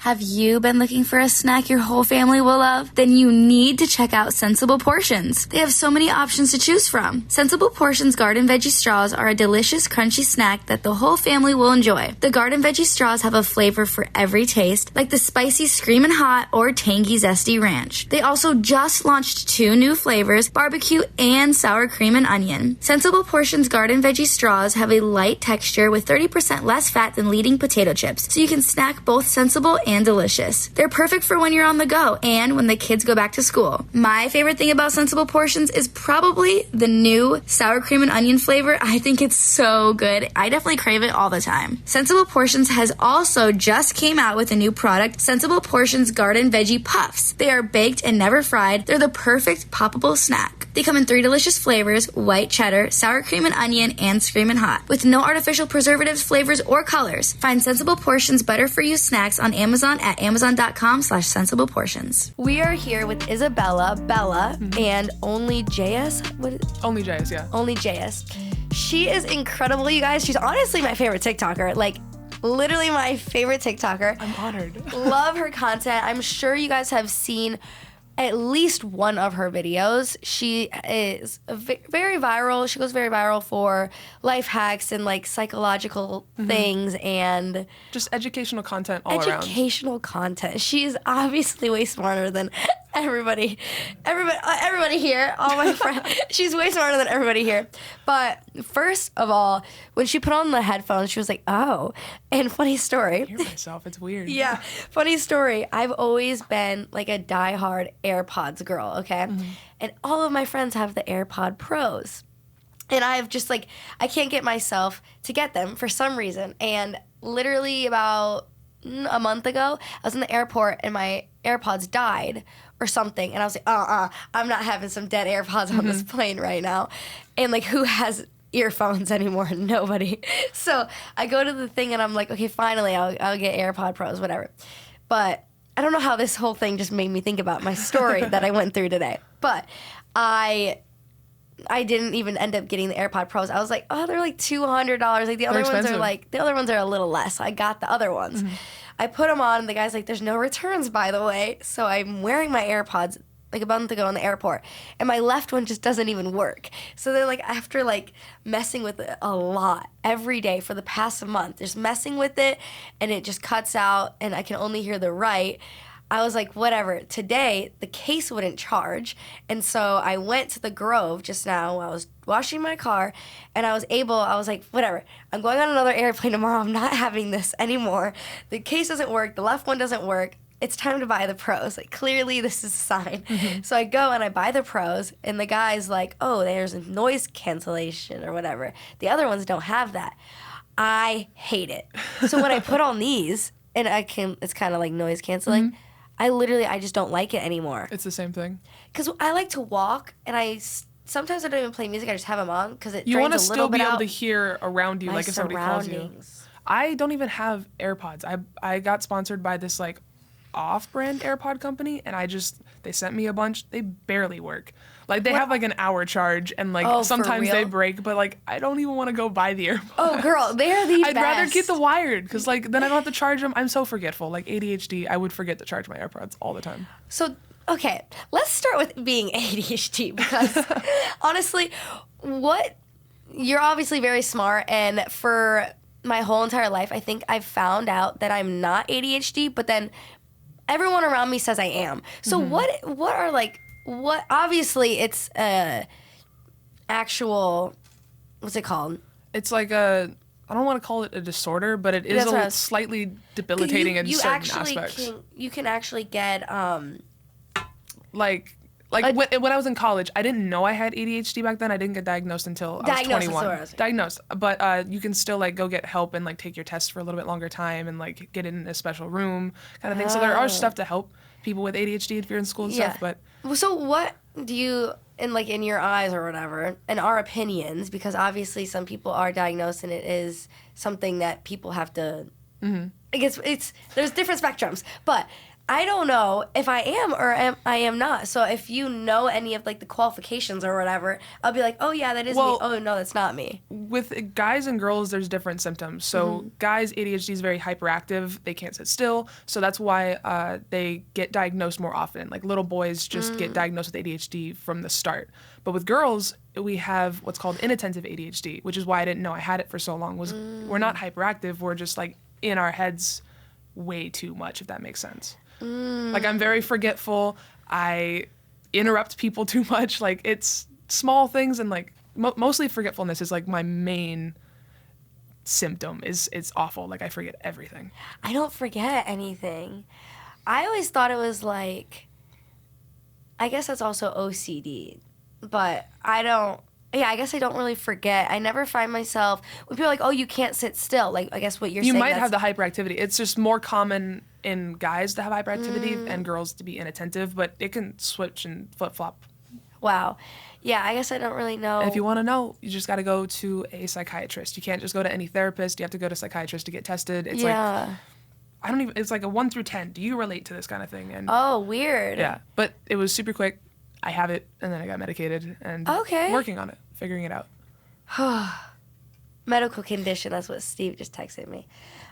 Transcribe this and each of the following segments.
Have you been looking for a snack your whole family will love? Then you need to check out Sensible Portions. They have so many options to choose from. Sensible Portions Garden Veggie Straws are a delicious, crunchy snack that the whole family will enjoy. The Garden Veggie Straws have a flavor for every taste, like the spicy Screamin' Hot or tangy Zesty Ranch. They also just launched 2 new flavors, barbecue and sour cream and onion. Sensible Portions Garden Veggie Straws have a light texture with 30% less fat than leading potato chips, so you can snack both sensible and delicious. They're perfect for when you're on the go and when the kids go back to school. My favorite thing about Sensible Portions is probably the new sour cream and onion flavor. I think it's so good. I definitely crave it all the time. Sensible Portions has also just came out with a new product, Sensible Portions Garden Veggie Puffs. They are baked and never fried. They're the perfect poppable snack. They come in 3 delicious flavors, white cheddar, sour cream and onion, and Screamin' Hot, with no artificial preservatives, flavors, or colors. Find Sensible Portions better for you snacks on Amazon at amazon.com/sensibleportions. We are here with Isabella, Bella, and Only JS. Only JS, yeah. Only JS. She is incredible, you guys. She's honestly my favorite TikToker. Like, literally my favorite TikToker. I'm honored. Love her content. I'm sure you guys have seen at least one of her videos. She is very viral. She goes very viral for life hacks and like psychological things and just educational content all around. Educational content. She is obviously way smarter than everybody here. All my friends. She's way smarter than everybody here. But first of all, when she put on the headphones, she was like, "Oh." And funny story. I hear myself. It's weird. Yeah. Funny story. I've always been like a diehard AirPods girl, okay? And all of my friends have the AirPod Pros. And I've just like, I can't get myself to get them for some reason. And literally about a month ago, I was in the airport and my AirPods died or something. And I was like, I'm not having some dead AirPods on this plane right now. And like, who has earphones anymore? Nobody. So I go to the thing and I'm like, okay, finally I'll get AirPod Pros, whatever. But I don't know how this whole thing just made me think about my story that I went through today. But I didn't even end up getting the AirPod Pros. I was like, oh, they're like $200. Like the other ones are a little less. So I got the other ones. I put them on and the guy's like, there's no returns, by the way. So I'm wearing my AirPods like a month ago in the airport, and my left one just doesn't even work. So then, like, after like messing with it a lot every day for the past month, just messing with it, and it just cuts out, and I can only hear the right. I was like, whatever. Today, the case wouldn't charge, and so I went to the Grove just now while I was washing my car, and I was like, whatever. I'm going on another airplane tomorrow. I'm not having this anymore. The case doesn't work. The left one doesn't work. It's time to buy the Pros. Like, clearly this is a sign. So I go and I buy the Pros, and the guy's like, oh, there's a noise cancellation or whatever. The other ones don't have that. I hate it. So when I put on these, and it's kind of like noise canceling, I just don't like it anymore. It's the same thing. Because I like to walk, and sometimes I don't even play music. I just have them on because it you drains a little bit out. You want to still be able to hear around you, like if somebody calls you. I don't even have AirPods. I got sponsored by this like off-brand AirPod company, and they sent me a bunch. They barely work. Like they have like an hour charge, and like sometimes they break, but like I don't even want to go buy the AirPods. Oh girl, they're the I'd best. rather get the wired, because like then I don't have to charge them. I'm so forgetful. Like ADHD, I would forget to charge my AirPods all the time. So okay, let's start with being ADHD, because honestly, you're obviously very smart, and for my whole entire life, I think I've found out that I'm not ADHD, but then everyone around me says I am. So what obviously it's actual, what's it called? It's like I don't want to call it a disorder, but it is slightly debilitating in certain aspects. You can actually get when I was in college, I didn't know I had ADHD back then. I didn't get diagnosed until I was 21. Diagnosed, but you can still like go get help and like take your tests for a little bit longer time and like get in a special room kind of thing. So there are stuff to help people with ADHD if you're in school and stuff. But so what do you, in your eyes or whatever, and our opinions, because obviously some people are diagnosed and it is something that people have to. I guess there's different spectrums, but I don't know if I am or I am not. So if you know any of like the qualifications or whatever, I'll be like, oh yeah, that is me. Oh no, that's not me. With guys and girls, there's different symptoms. So guys, ADHD is very hyperactive. They can't sit still. So that's why they get diagnosed more often. Like little boys just get diagnosed with ADHD from the start. But with girls, we have what's called inattentive ADHD, which is why I didn't know I had it for so long. We're not hyperactive. We're just like in our heads way too much, if that makes sense. Like I'm very forgetful. I interrupt people too much. Like it's small things, and like mostly forgetfulness is like my main symptom. It's awful. Like I forget everything. I don't forget anything. I always thought it was like, I guess that's also OCD, but I don't. Yeah, I guess I don't really forget. I never find myself when people are like, "Oh, you can't sit still." Like, I guess what you're saying. You might have the hyperactivity. It's just more common in guys to have hyperactivity and girls to be inattentive, but it can switch and flip flop. Wow. Yeah, I guess I don't really know. And if you want to know, you just got to go to a psychiatrist. You can't just go to any therapist. You have to go to a psychiatrist to get tested. It's like it's like a 1 through 10. Do you relate to this kind of thing? And oh, weird. Yeah, but it was super quick. I have it, and then I got medicated, and working on it, figuring it out. Medical condition, that's what Steve just texted me.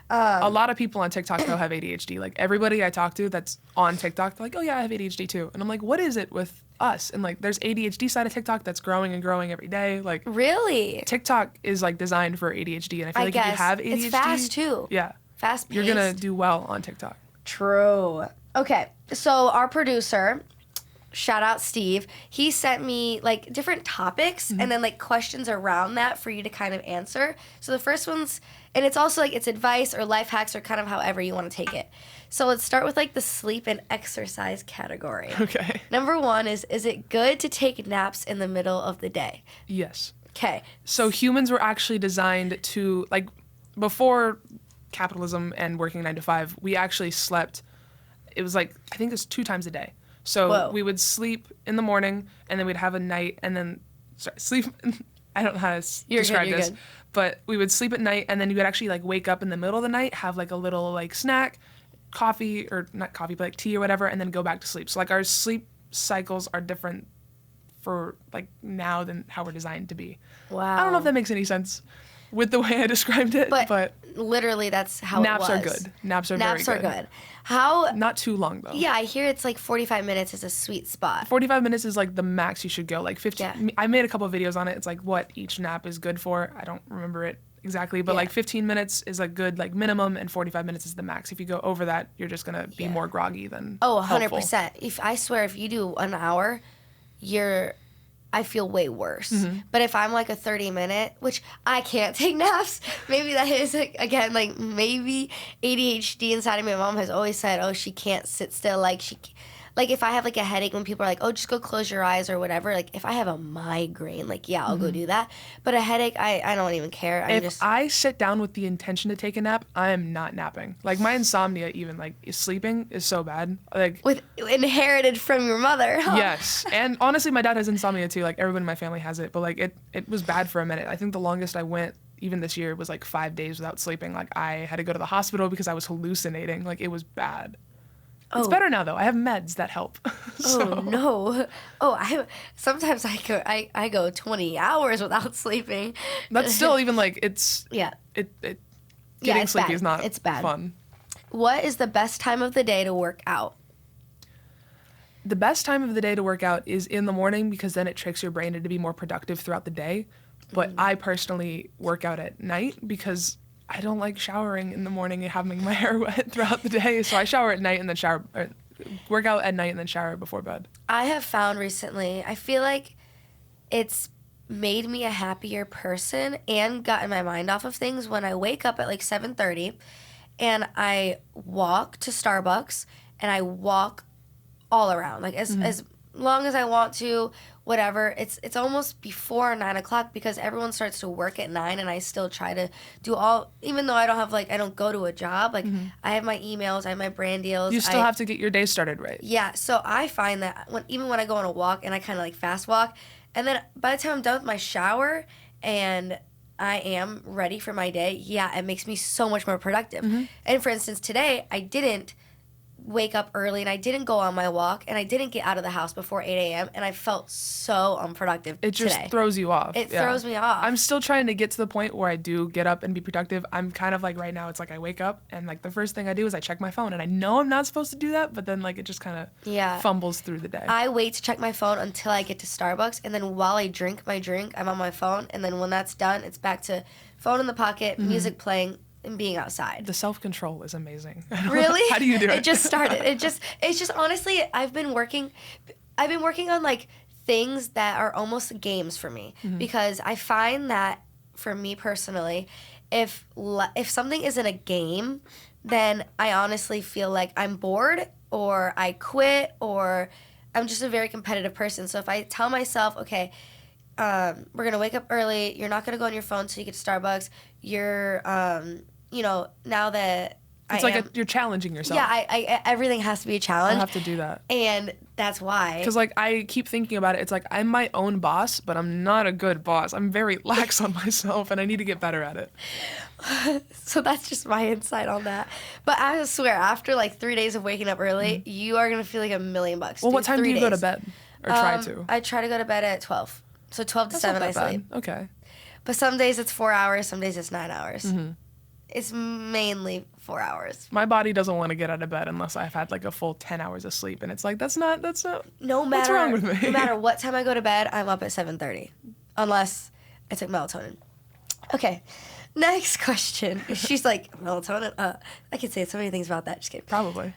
A lot of people on TikTok, though, have ADHD. Like, everybody I talk to that's on TikTok, they're like, oh, yeah, I have ADHD, too. And I'm like, what is it with us? And, like, there's ADHD side of TikTok that's growing and growing every day. Like, really? TikTok is, like, designed for ADHD, and I feel like if you have ADHD... It's fast, too. Yeah. Fast-paced. You're going to do well on TikTok. True. Okay, so our producer... Shout out Steve. He sent me like different topics and then like questions around that for you to kind of answer. So the first one's, and it's also like it's advice or life hacks or kind of however you want to take it. So let's start with like the sleep and exercise category. Okay. Number 1 is it good to take naps in the middle of the day? Yes. Okay. So humans were actually designed to, like, before capitalism and working 9 to 5, we actually slept, it was like, I think it was 2 times a day. So we would sleep in the morning, and then we'd have a night, and then sleep. I don't know how to describe this, but we would sleep at night, and then you would actually like wake up in the middle of the night, have like a little like snack, coffee, or not coffee, but like tea or whatever, and then go back to sleep. So like our sleep cycles are different for like now than how we're designed to be. Wow. I don't know if that makes any sense with the way I described it, but literally that's how naps it was. are good. Naps are very good. Naps are good. How? Not too long though. Yeah, I hear it's like 45 minutes is a sweet spot. 45 minutes is like the max you should go. Like 15. Yeah. I made a couple of videos on it. It's like what each nap is good for. I don't remember it exactly, but like 15 minutes is a good like minimum, and 45 minutes is the max. If you go over that, you're just gonna be more groggy than 100%. If you do an hour, I feel way worse. But if I'm like a 30-minute, which I can't take naps, maybe that is, again, like maybe ADHD inside of me. My mom has always said, oh, she can't sit still. Like if I have like a headache, when people are like, oh, just go close your eyes or whatever. Like if I have a migraine, like, yeah, I'll go do that. But a headache, I don't even care. If I sit down with the intention to take a nap, I am not napping. Like my insomnia, even like sleeping is so bad. Like inherited from your mother. Huh? Yes. And honestly, my dad has insomnia too. Like everyone in my family has it, but like it was bad for a minute. I think the longest I went even this year was like 5 days without sleeping. Like I had to go to the hospital because I was hallucinating. Like it was bad. It's better now though. I have meds that help. Oh no! Sometimes I go 20 hours without sleeping. That's still even like it's getting sleepy bad. is not it's bad. Fun. What is the best time of the day to work out? The best time of the day to work out is in the morning because then it tricks your brain to be more productive throughout the day. But I personally work out at night because I don't like showering in the morning and having my hair wet throughout the day. So I shower at night and then work out at night and then shower before bed. I have found recently, I feel like it's made me a happier person and gotten my mind off of things when I wake up at like 7:30 and I walk to Starbucks and I walk all around, like as long as I want to, whatever. It's almost before 9 o'clock because everyone starts to work at 9 and I still try to do all, even though I don't go to a job, like I have my emails, I have my brand deals. You still have to get your day started right. Yeah, so I find that even when I go on a walk and I kind of like fast walk, and then by the time I'm done with my shower and I am ready for my day, it makes me so much more productive. And for instance, today I didn't wake up early and I didn't go on my walk and I didn't get out of the house before 8 a.m. and I felt so unproductive It just today. throws you off. It throws me off. I'm still trying to get to the point where I do get up and be productive. I'm kind of like right now, it's like I wake up and like the first thing I do is I check my phone, and I know I'm not supposed to do that, but then like it just kind of fumbles through the day. I wait to check my phone until I get to Starbucks, and then while I drink my drink, I'm on my phone, and then when that's done, it's back to phone in the pocket, music playing, and being outside. The self-control is amazing. Really? How do you do it? It just started. It's just honestly, I've been working on like things that are almost games for me, because I find that for me personally, if something isn't a game, then I honestly feel like I'm bored or I quit, or I'm just a very competitive person. So if I tell myself, okay, we're going to wake up early, you're not going to go on your phone until you get to Starbucks, you're, now that it's you're challenging yourself. Yeah, I everything has to be a challenge. I have to do that. And that's why. Because, like, I keep thinking about it. It's like I'm my own boss, but I'm not a good boss. I'm very lax on myself, and I need to get better at it. So that's just my insight on that. But I swear, after, like, 3 days of waking up early, you are going to feel like $1 million. Well, what time do you go to bed? Or try to? I try to go to bed at 12. So 12 to 7 I sleep. Okay. But some days it's 4 hours, some days it's 9 hours. It's mainly 4 hours. My body doesn't want to get out of bed unless I've had like a full 10 hours of sleep, and it's like that's not. No matter what's wrong with me? No matter what time I go to bed, I'm up at 7:30, unless I took melatonin. Okay, next question. She's like, melatonin. I could say so many things about that. Just kidding. Probably.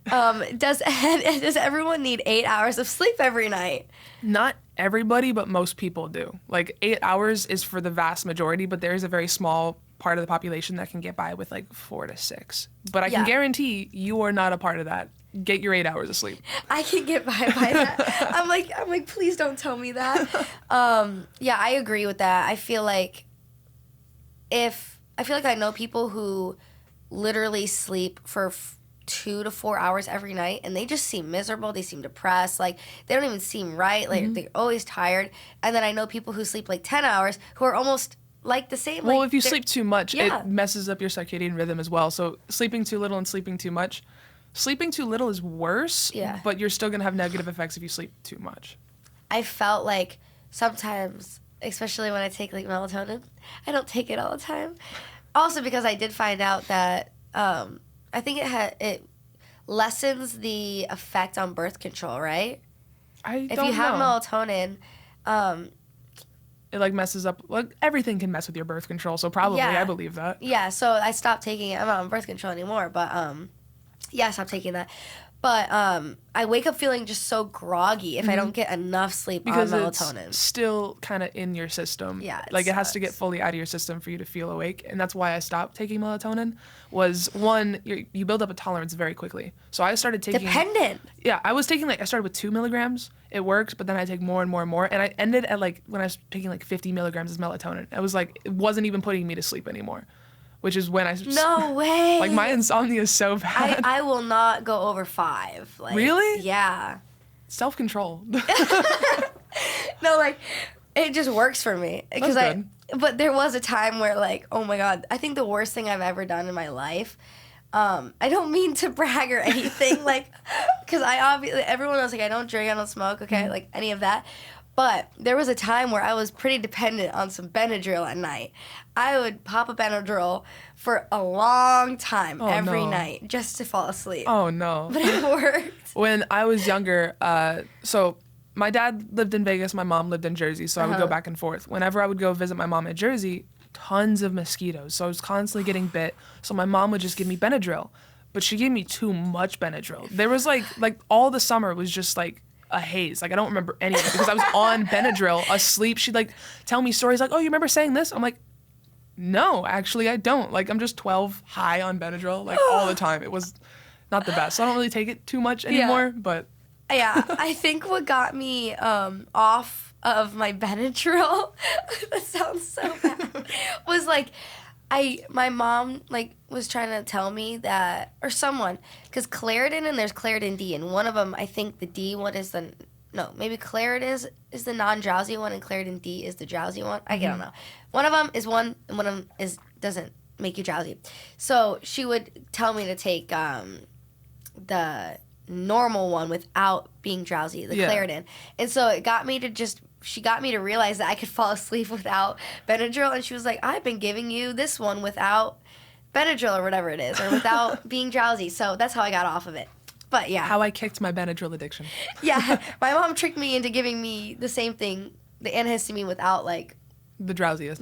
Does everyone need 8 hours of sleep every night? Not everybody, but most people do. Like 8 hours is for the vast majority, but there is a very small part of the population that can get by with like 4 to 6. But I can guarantee you are not a part of that. Get your 8 hours of sleep. I can get by that. I'm like, please don't tell me that. Yeah, I agree with that. I feel like I know people who literally sleep for 2 to 4 hours every night, and they just seem miserable. They seem depressed. Like, they don't even seem right. Like, they're always tired. And then I know people who sleep like 10 hours who are almost like the same. Well, like, if you sleep too much, it messes up your circadian rhythm as well. So sleeping too little and sleeping too much. Sleeping too little is worse, but you're still going to have negative effects if you sleep too much. I felt like sometimes, especially when I take like melatonin, I don't take it all the time. Also because I did find out that I think it lessens the effect on birth control, right? If you have melatonin, it like messes up. Like everything can mess with your birth control, so probably I believe that. Yeah, so I stopped taking it. I'm not on birth control anymore, but I stopped taking that. But I wake up feeling just so groggy if I don't get enough sleep because on melatonin. It's still kind of in your system. Yeah, it has to get fully out of your system for you to feel awake, and that's why I stopped taking melatonin. Was one, you build up a tolerance very quickly. So I started taking dependent. Yeah, I started with 2 milligrams. It worked, but then I take more and more and more, and I ended at like when I was taking like 50 milligrams of melatonin. I was like, it wasn't even putting me to sleep anymore. Which is when No way. Like, my insomnia is so bad. I will not go over 5. Like, really? Yeah. Self-control. No, like, it just works for me. That's good. But there was a time where, like, oh my God, I think the worst thing I've ever done in my life, I don't mean to brag or anything, like, because everyone knows, like, I don't drink, I don't smoke, okay, like, any of that. But there was a time where I was pretty dependent on some Benadryl at night. I would pop a Benadryl for a long time every night just to fall asleep. Oh, no. But it worked. When I was younger, so my dad lived in Vegas, my mom lived in Jersey, so I would go back and forth. Whenever I would go visit my mom in Jersey, tons of mosquitoes. So I was constantly getting bit. So my mom would just give me Benadryl. But she gave me too much Benadryl. There was like all the summer was just like a haze. Like, I don't remember any of it because I was on Benadryl, asleep. She'd like tell me stories like, oh, you remember saying this? I'm like, no, actually I don't. Like, I'm just 12 high on Benadryl, like all the time. It was not the best. So I don't really take it too much anymore, but. Yeah, I think what got me off of my Benadryl, that sounds so bad, was like, my mom like was trying to tell me that, or someone, because Claritin and there's Claritin D, and one of them, I think the D one is maybe Claritin is the non-drowsy one and Claritin D is the drowsy one. I don't know. One of them is one and one of them doesn't make you drowsy. So she would tell me to take the normal one without being drowsy, the Claritin. And so she got me to realize that I could fall asleep without Benadryl, and she was like, I've been giving you this one without Benadryl or whatever it is, or without being drowsy. So that's how I got off of it. But yeah. How I kicked my Benadryl addiction. Yeah. My mom tricked me into giving me the same thing, the antihistamine without like the drowsiness.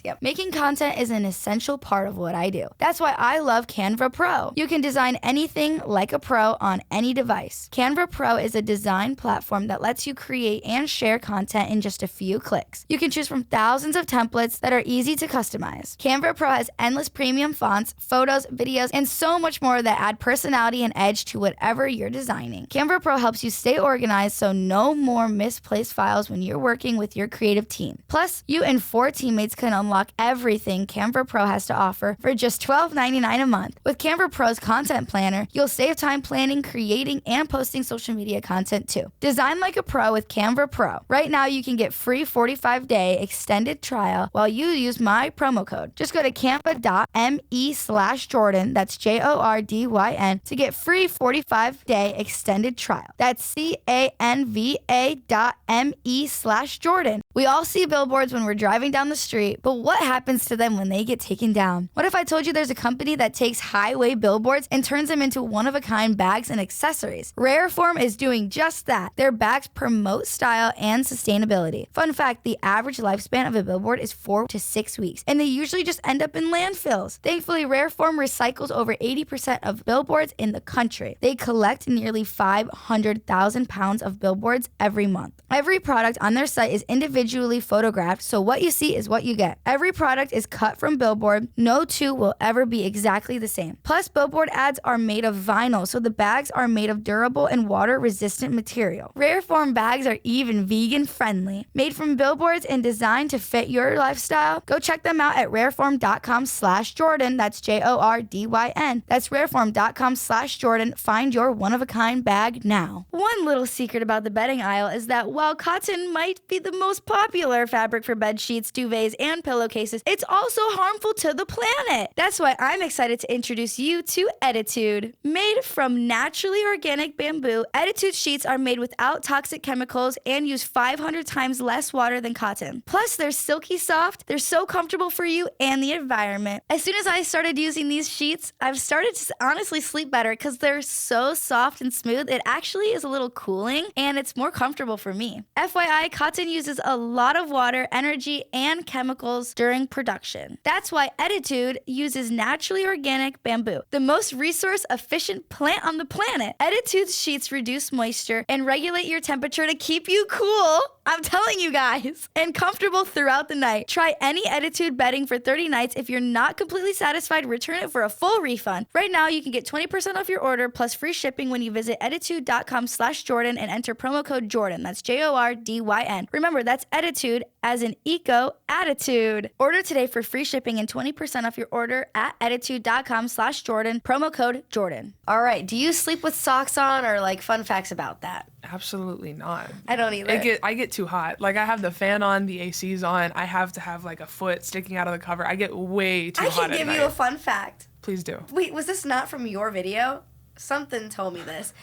Yep. Making content is an essential part of what I do. That's why I love Canva Pro. You can design anything like a pro on any device. Canva Pro is a design platform that lets you create and share content in just a few clicks. You can choose from thousands of templates that are easy to customize. Canva Pro has endless premium fonts, photos, videos, and so much more that add personality and edge to whatever you're designing. Canva Pro helps you stay organized so no more misplaced files when you're working with your creative team. Plus, you and 4 teammates can unlock everything Canva Pro has to offer for just $12.99 a month. With Canva Pro's content planner, you'll save time planning, creating, and posting social media content too. Design like a pro with Canva Pro. Right now, you can get free 45-day extended trial while you use my promo code. Just go to canva.me/Jordyn, that's Jordyn, to get free 45-day extended trial. That's canva.me/Jordyn. We all see billboards when we're driving down the street, but what happens to them when they get taken down? What if I told you there's a company that takes highway billboards and turns them into one-of-a-kind bags and accessories? Rareform is doing just that. Their bags promote style and sustainability. Fun fact, the average lifespan of a billboard is 4 to 6 weeks, and they usually just end up in landfills. Thankfully, Rareform recycles over 80% of billboards in the country. They collect nearly 500,000 pounds of billboards every month. Every product on their site is individually photographed, so what you see is what you get. Every product is cut from billboard. No two will ever be exactly the same. Plus, billboard ads are made of vinyl, so the bags are made of durable and water-resistant material. Rareform bags are even vegan-friendly. Made from billboards and designed to fit your lifestyle? Go check them out at rareform.com/Jordyn. That's Jordyn. That's rareform.com/Jordyn. Find your one-of-a-kind bag now. One little secret about the bedding aisle is that while cotton might be the most popular fabric for bed sheets, duvets, and pillowcases, it's also harmful to the planet. That's why I'm excited to introduce you to Ettitude. Made from naturally organic bamboo, Ettitude sheets are made without toxic chemicals and use 500 times less water than cotton. Plus, they're silky soft, they're so comfortable for you and the environment. As soon as I started using these sheets, I've started to honestly sleep better because they're so soft and smooth. It actually is a little cooling and it's more comfortable for me. FYI, cotton uses a lot of water, energy, and chemicals during production. That's why Ettitude uses naturally organic bamboo, the most resource-efficient plant on the planet. Ettitude's sheets reduce moisture and regulate your temperature to keep you cool. I'm telling you guys, and comfortable throughout the night. Try any Ettitude bedding for 30 nights. If you're not completely satisfied, return it for a full refund. Right now, you can get 20% off your order plus free shipping when you visit ettitude.com/Jordyn and enter promo code Jordyn. That's Jordyn. Remember, that's Ettitude as an eco attitude. Order today for free shipping and 20% off your order at ettitude.com/Jordyn. Promo code Jordyn. All right. Do you sleep with socks on, or like fun facts about that? Absolutely not. I don't either. I get too hot. Like I have the fan on, the AC's on. I have to have like a foot sticking out of the cover. I get way too hot at night. I can give you a fun fact. Please do. Wait, was this not from your video? Something told me this.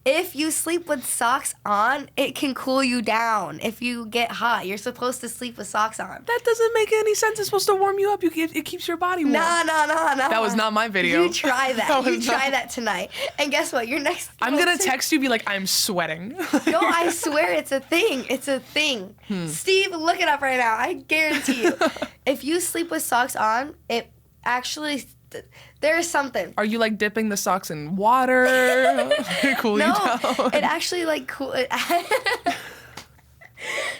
If you sleep with socks on, it can cool you down. If you get hot, you're supposed to sleep with socks on. That doesn't make any sense. It's supposed to warm you up. It keeps your body warm. No. That was not my video. You try that. You try that tonight. And guess what? Your next... I'm going to text you, be like, I'm sweating. No, I swear it's a thing. It's a thing. Steve, look it up right now. I guarantee you. If you sleep with socks on, it actually... There is something. Are you like dipping the socks in water? Cool you down? No, it actually like cool.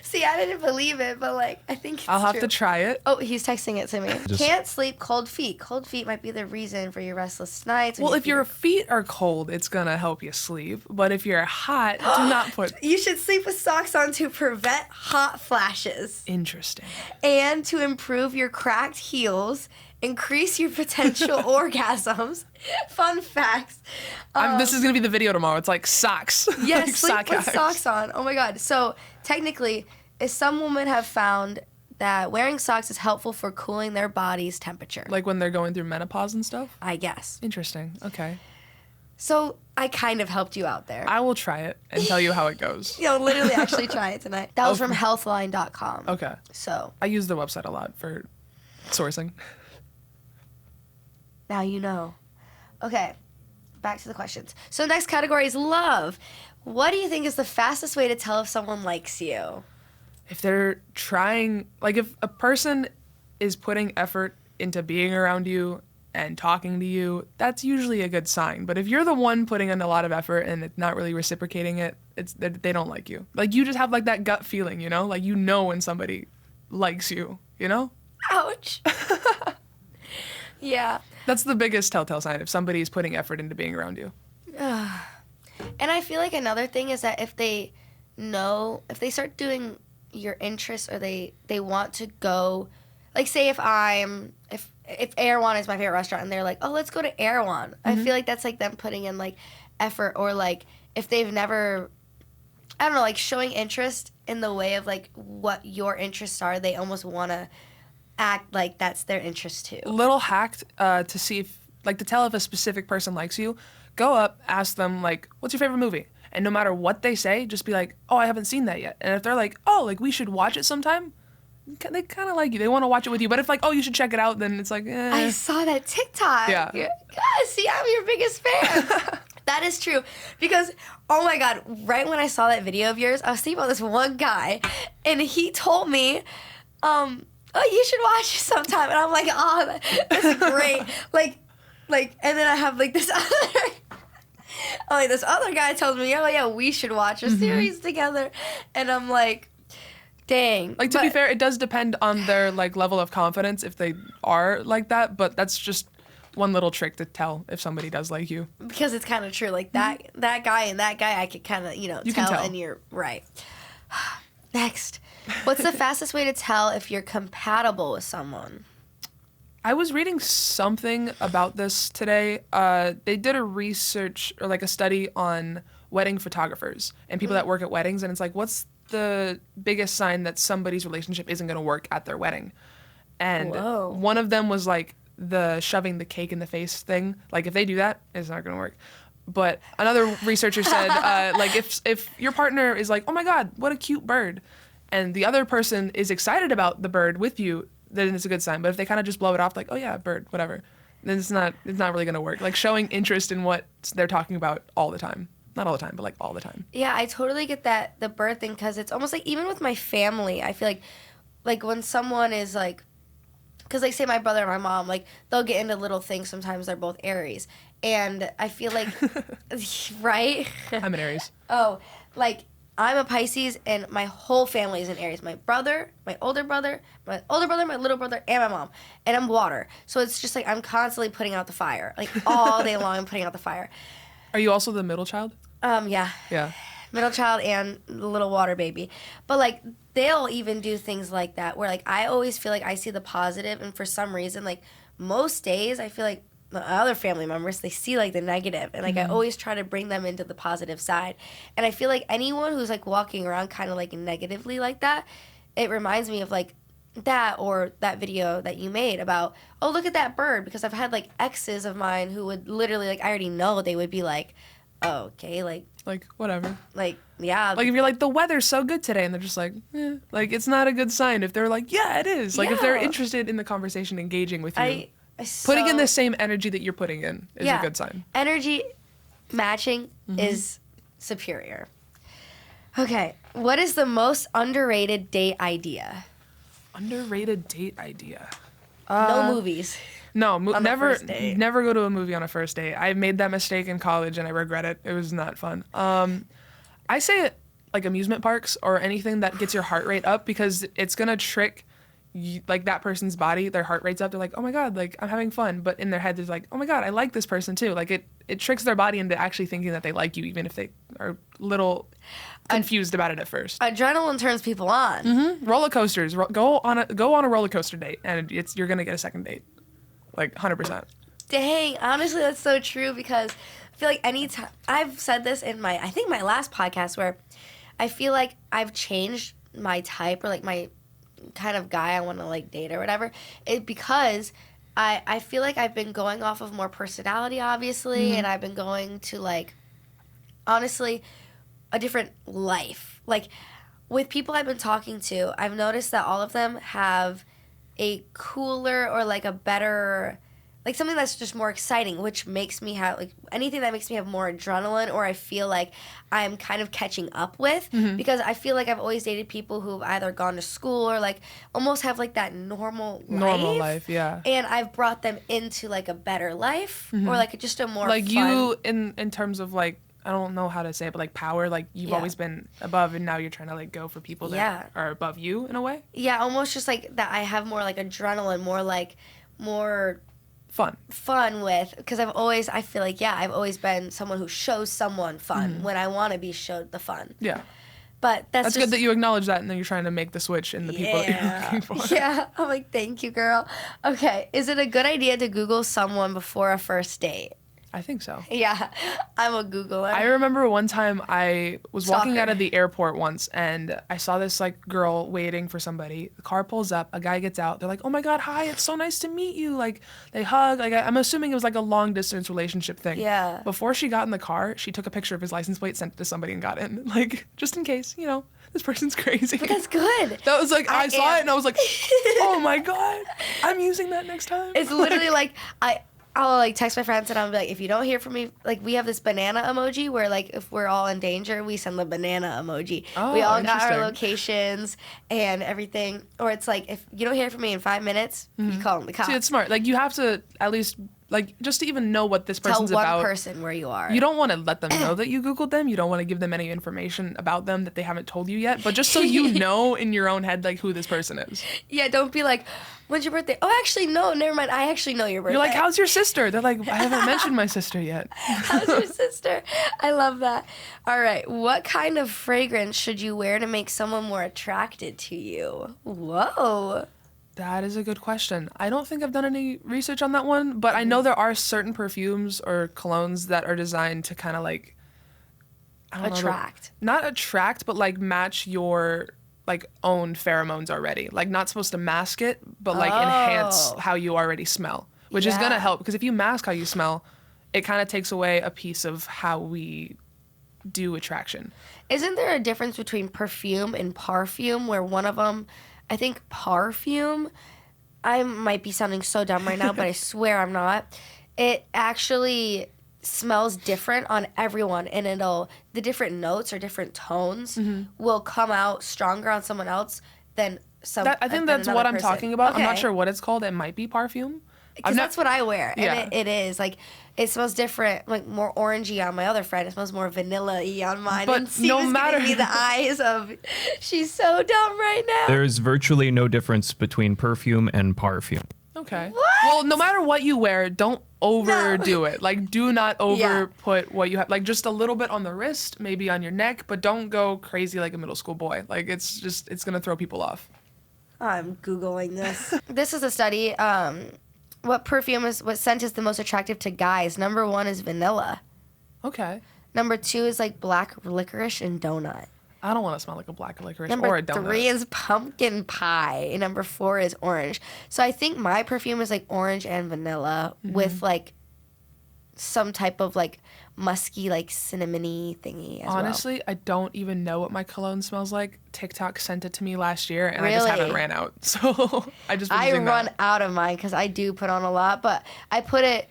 See, I didn't believe it, but like I think it's I'll have true. to try it. Oh, he's texting it to me. Can't sleep, cold feet. Cold feet might be the reason for your restless nights. Well, if your feet are cold, it's gonna help you sleep. But if you're hot, do not put. You should sleep with socks on to prevent hot flashes. Interesting. And to improve your cracked heels. Increase your potential orgasms. Fun facts. This is going to be the video tomorrow. It's like socks. Yes, like sleep with socks on. Oh my God. So technically, some women have found that wearing socks is helpful for cooling their body's temperature. Like when they're going through menopause and stuff? I guess. Interesting. Okay. So I kind of helped you out there. I will try it and tell you how it goes. Literally actually try it tonight. That was from healthline.com. Okay. So. I use the website a lot for sourcing. Now you know. Okay. Back to the questions. So next category is love. What do you think is the fastest way to tell if someone likes you? If they're trying, like if a person is putting effort into being around you and talking to you, that's usually a good sign. But if you're the one putting in a lot of effort and it's not really reciprocating it, they don't like you. Like you just have like that gut feeling, you know? Like you know when somebody likes you, you know? Ouch. Yeah. That's the biggest telltale sign if somebody's putting effort into being around you. And I feel like another thing is that if they start doing your interests, or they want to go, like say if Erewhon is my favorite restaurant and they're like, oh, let's go to Erewhon. I feel like that's like them putting in like effort, or like if they've never, I don't know, like showing interest in the way of like what your interests are, they almost want to act like that's their interest too. Little hacked to see if, like to tell if a specific person likes you, go up, ask them like, what's your favorite movie? And no matter what they say, just be like, oh, I haven't seen that yet. And if they're like, oh, like we should watch it sometime, they kind of like you. They want to watch it with you. But if like, oh, you should check it out, then it's like, eh. I saw that TikTok. Yeah. God, see, I'm your biggest fan. That is true. Because, oh my God, right when I saw that video of yours, I was thinking about this one guy, and he told me, oh, you should watch it sometime. And I'm like, oh, that's great. like, and then I have like this other guy tells me, oh yeah, we should watch a series together. And I'm like, dang. Like, to be fair, it does depend on their like level of confidence if they are like that, but that's just one little trick to tell if somebody does like you. Because it's kind of true. Like that guy and that guy, I could kind of, tell, and you're right. Next. What's the fastest way to tell if you're compatible with someone? I was reading something about this today. They did a research or like a study on wedding photographers and people that work at weddings, and it's like, what's the biggest sign that somebody's relationship isn't going to work at their wedding? And one of them was like the shoving the cake in the face thing. Like if they do that, it's not going to work. But another researcher said, like if your partner is like, oh my God, what a cute bird, and the other person is excited about the bird with you, then it's a good sign. But if they kind of just blow it off, like, oh yeah, bird, whatever, then it's not really going to work. Like showing interest in what they're talking about all the time. Not all the time, but like all the time. Yeah, I totally get that, the bird thing, because it's almost like even with my family, I feel like when someone is like, because like say my brother and my mom, like they'll get into little things. Sometimes they're both Aries. And I feel like, right? I'm an Aries. Oh, like I'm a Pisces, and my whole family is an Aries. My brother, my older brother, my little brother, and my mom. And I'm water. So it's just like I'm constantly putting out the fire. Like all day long I'm putting out the fire. Are you also the middle child? Yeah. Yeah. Middle child and the little water baby. But like they'll even do things like that where like I always feel like I see the positive, and for some reason like most days I feel like the other family members, they see like the negative, and like I always try to bring them into the positive side. And I feel like anyone who's like walking around kind of like negatively like that, it reminds me of like that, or that video that you made about, oh, look at that bird, because I've had like exes of mine who would literally like, I already know they would be like, oh, okay, like whatever, like yeah, like if you're like the weather's so good today, and they're just like, like it's not a good sign. If they're like, yeah, it is, like if they're interested in the conversation, engaging with you, putting in the same energy that you're putting in is a good sign. Energy matching is superior. Okay, what is the most underrated date idea? Underrated date idea. No movies. No, never go to a movie on a first date. I made that mistake in college and I regret it. It was not fun. I say like amusement parks or anything that gets your heart rate up, because it's gonna trick like that person's body. Their heart rate's up. They're like, oh my God, like I'm having fun. But in their head, they're like, oh my God, I like this person too. Like it tricks their body into actually thinking that they like you, even if they are little confused about it at first. Adrenaline turns people on. Roller coasters. Go on a roller coaster date, and you're gonna get a second date, like 100%. Dang, honestly, that's so true, because I feel like anytime I've said this in my last podcast, where I feel like I've changed my type, or like my kind of guy I want to like date or whatever, because I feel like I've been going off of more personality, obviously, and I've been going to like honestly, a different life. Like, with people I've been talking to, I've noticed that all of them have a cooler or like a better, like something that's just more exciting, which makes me have, like, anything that makes me have more adrenaline, or I feel like I'm kind of catching up with, because I feel like I've always dated people who've either gone to school or like almost have like that normal life, yeah. And I've brought them into like a better life, or like just a more like fun. you in terms of like, I don't know how to say it, but like power, like you've always been above, and now you're trying to like go for people that are above you in a way. Yeah, almost just like that. I have more like adrenaline, more fun with, because I feel like I've always been someone who shows someone fun when I want to be showed the fun. Yeah. But that's good that you acknowledge that, and then you're trying to make the switch in the people that you're looking for. Yeah, I'm like, thank you, girl. Okay, is it a good idea to Google someone before a first date? I think so. Yeah, I'm a Googler. I remember one time I was walking out of the airport once, and I saw this like girl waiting for somebody. The car pulls up, a guy gets out. They're like, "Oh my God, hi! It's so nice to meet you." Like they hug. Like I'm assuming it was like a long distance relationship thing. Yeah. Before she got in the car, she took a picture of his license plate, sent it to somebody, and got in. Like just in case, this person's crazy. But that's good. That was like I saw it and I was like, "Oh my God, I'm using that next time." It's literally like I'll like text my friends and I'll be like, if you don't hear from me, like we have this banana emoji where like if we're all in danger, we send the banana emoji. Oh, we all got our locations and everything. Or it's like, if you don't hear from me in 5 minutes, you call the cops. See, it's smart. Like you have to at least like just to even know what this person's about. Tell one person where you are. You don't want to let them know that you Googled them. You don't want to give them any information about them that they haven't told you yet. But just so you know in your own head like who this person is. Yeah, don't be like, when's your birthday? Oh, actually, no, never mind. I actually know your birthday. You're like, how's your sister? They're like, I haven't mentioned my sister yet. How's your sister? I love that. All right. What kind of fragrance should you wear to make someone more attracted to you? Whoa. That is a good question. I don't think I've done any research on that one, but I know there are certain perfumes or colognes that are designed to kind of like, I don't know, not attract, but like match your like own pheromones already. Like not supposed to mask it, but like enhance how you already smell, which is going to help, because if you mask how you smell, it kind of takes away a piece of how we do attraction. Isn't there a difference between perfume and parfum, where one of them, I think parfum, I might be sounding so dumb right now, but I swear I'm not. It actually smells different on everyone, and the different notes or different tones will come out stronger on someone else than I think that's what I'm talking about. Okay. I'm not sure what it's called. It might be parfum. Because that's what I wear, and it is like, it smells different, like more orangey on my other friend. It smells more vanilla-y on mine. But and Steve giving me the eyes of, she's so dumb right now. There's virtually no difference between perfume and parfum. Okay. What? Well, no matter what you wear, don't overdo it. Like, do not put what you have. Like, just a little bit on the wrist, maybe on your neck, but don't go crazy like a middle school boy. Like, it's gonna throw people off. I'm Googling this. This is a study. What scent is the most attractive to guys? Number 1 is vanilla. Okay. Number 2 is like black licorice and donut. I don't want to smell like a black licorice or a Number donut. 3 is pumpkin pie. And number 4 is orange. So I think my perfume is like orange and vanilla with like some type of like musky, like cinnamony thingy as Honestly, I don't even know what my cologne smells like. TikTok sent it to me last year, and Really? I just haven't ran out. So I just been I using run that. out of mine because I do put on a lot, but I put it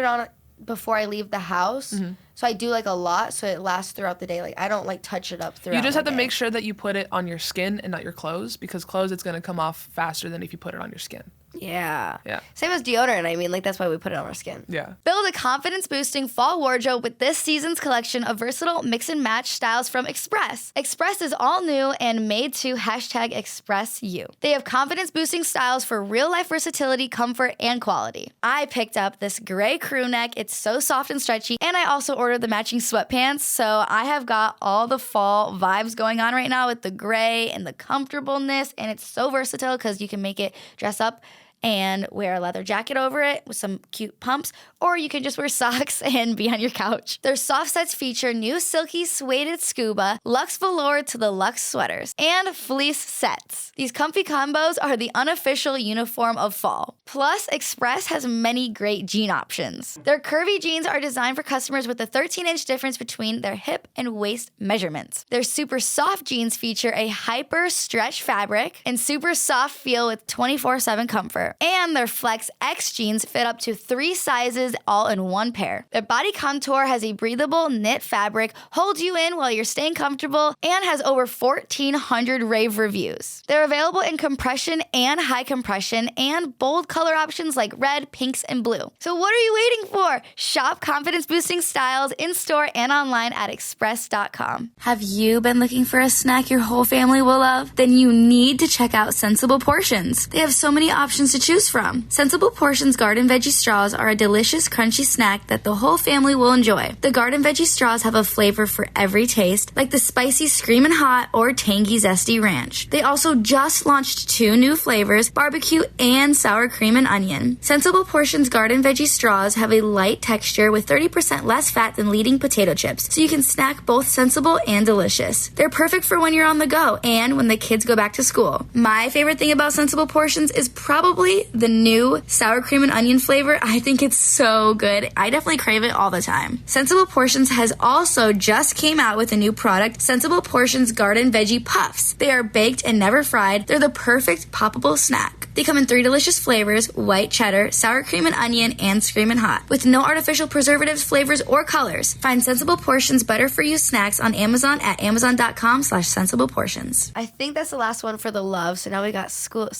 on before I leave the house. So I do like a lot, so it lasts throughout the day. Like I don't like touch it up throughout. You just my have to day. make sure that you put it on your skin and not your clothes, because clothes, it's going to come off faster than if you put it on your skin. Yeah. Yeah. Same as deodorant. I mean, like that's why we put it on our skin. Yeah. Build a confidence-boosting fall wardrobe with this season's collection of versatile mix-and-match styles from Express. Express is all new and made to #ExpressYou. They have confidence-boosting styles for real-life versatility, comfort, and quality. I picked up this gray crew neck. It's so soft and stretchy, and I also ordered the matching sweatpants, so I have got all the fall vibes going on right now with the gray and the comfortableness, and it's so versatile because you can make it dress up and wear a leather jacket over it with some cute pumps, or you can just wear socks and be on your couch. Their soft sets feature new silky suede scuba, luxe velour to the luxe sweaters, and fleece sets. These comfy combos are the unofficial uniform of fall. Plus, Express has many great jean options. Their curvy jeans are designed for customers with a 13-inch difference between their hip and waist measurements. Their super soft jeans feature a hyper stretch fabric and super soft feel with 24/7 comfort. And their Flex X jeans fit up to 3 sizes all in one pair. Their body contour has a breathable knit fabric, holds you in while you're staying comfortable, and has over 1,400 rave reviews. They're available in compression and high compression and bold color options like red, pinks, and blue. So what are you waiting for? Shop confidence-boosting styles in-store and online at express.com. Have you been looking for a snack your whole family will love? Then you need to check out Sensible Portions. They have so many options to choose from. Sensible Portions garden veggie straws are a delicious, crunchy snack that the whole family will enjoy. The garden veggie straws have a flavor for every taste, like the spicy Screamin' Hot or tangy zesty ranch. They also just launched 2 new flavors, barbecue and sour cream and onion. Sensible Portions garden veggie straws have a light texture with 30% less fat than leading potato chips, so you can snack both sensible and delicious. They're perfect for when you're on the go and when the kids go back to school. My favorite thing about Sensible Portions is probably the new sour cream and onion flavor. I think it's so good. I definitely crave it all the time. Sensible Portions has also just came out with a new product, Sensible Portions Garden Veggie Puffs. They are baked and never fried. They're the perfect poppable snack. They come in 3 delicious flavors, white cheddar, sour cream and onion, and Screamin' Hot, with no artificial preservatives, flavors, or colors. Find Sensible Portions better for you snacks on Amazon at amazon.com/sensibleportions. I think that's the last one for the love. So now we got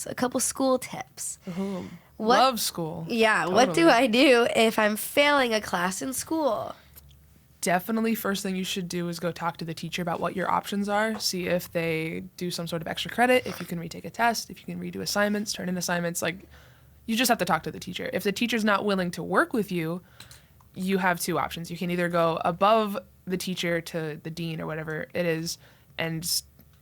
a couple school tips. Love school. Yeah. Totally. What do I do if I'm failing a class in school? Definitely first thing you should do is go talk to the teacher about what your options are. See if they do some sort of extra credit, if you can retake a test, if you can redo assignments, turn in assignments. Like, you just have to talk to the teacher. If the teacher's not willing to work with you, you have 2 options. You can either go above the teacher to the dean or whatever it is and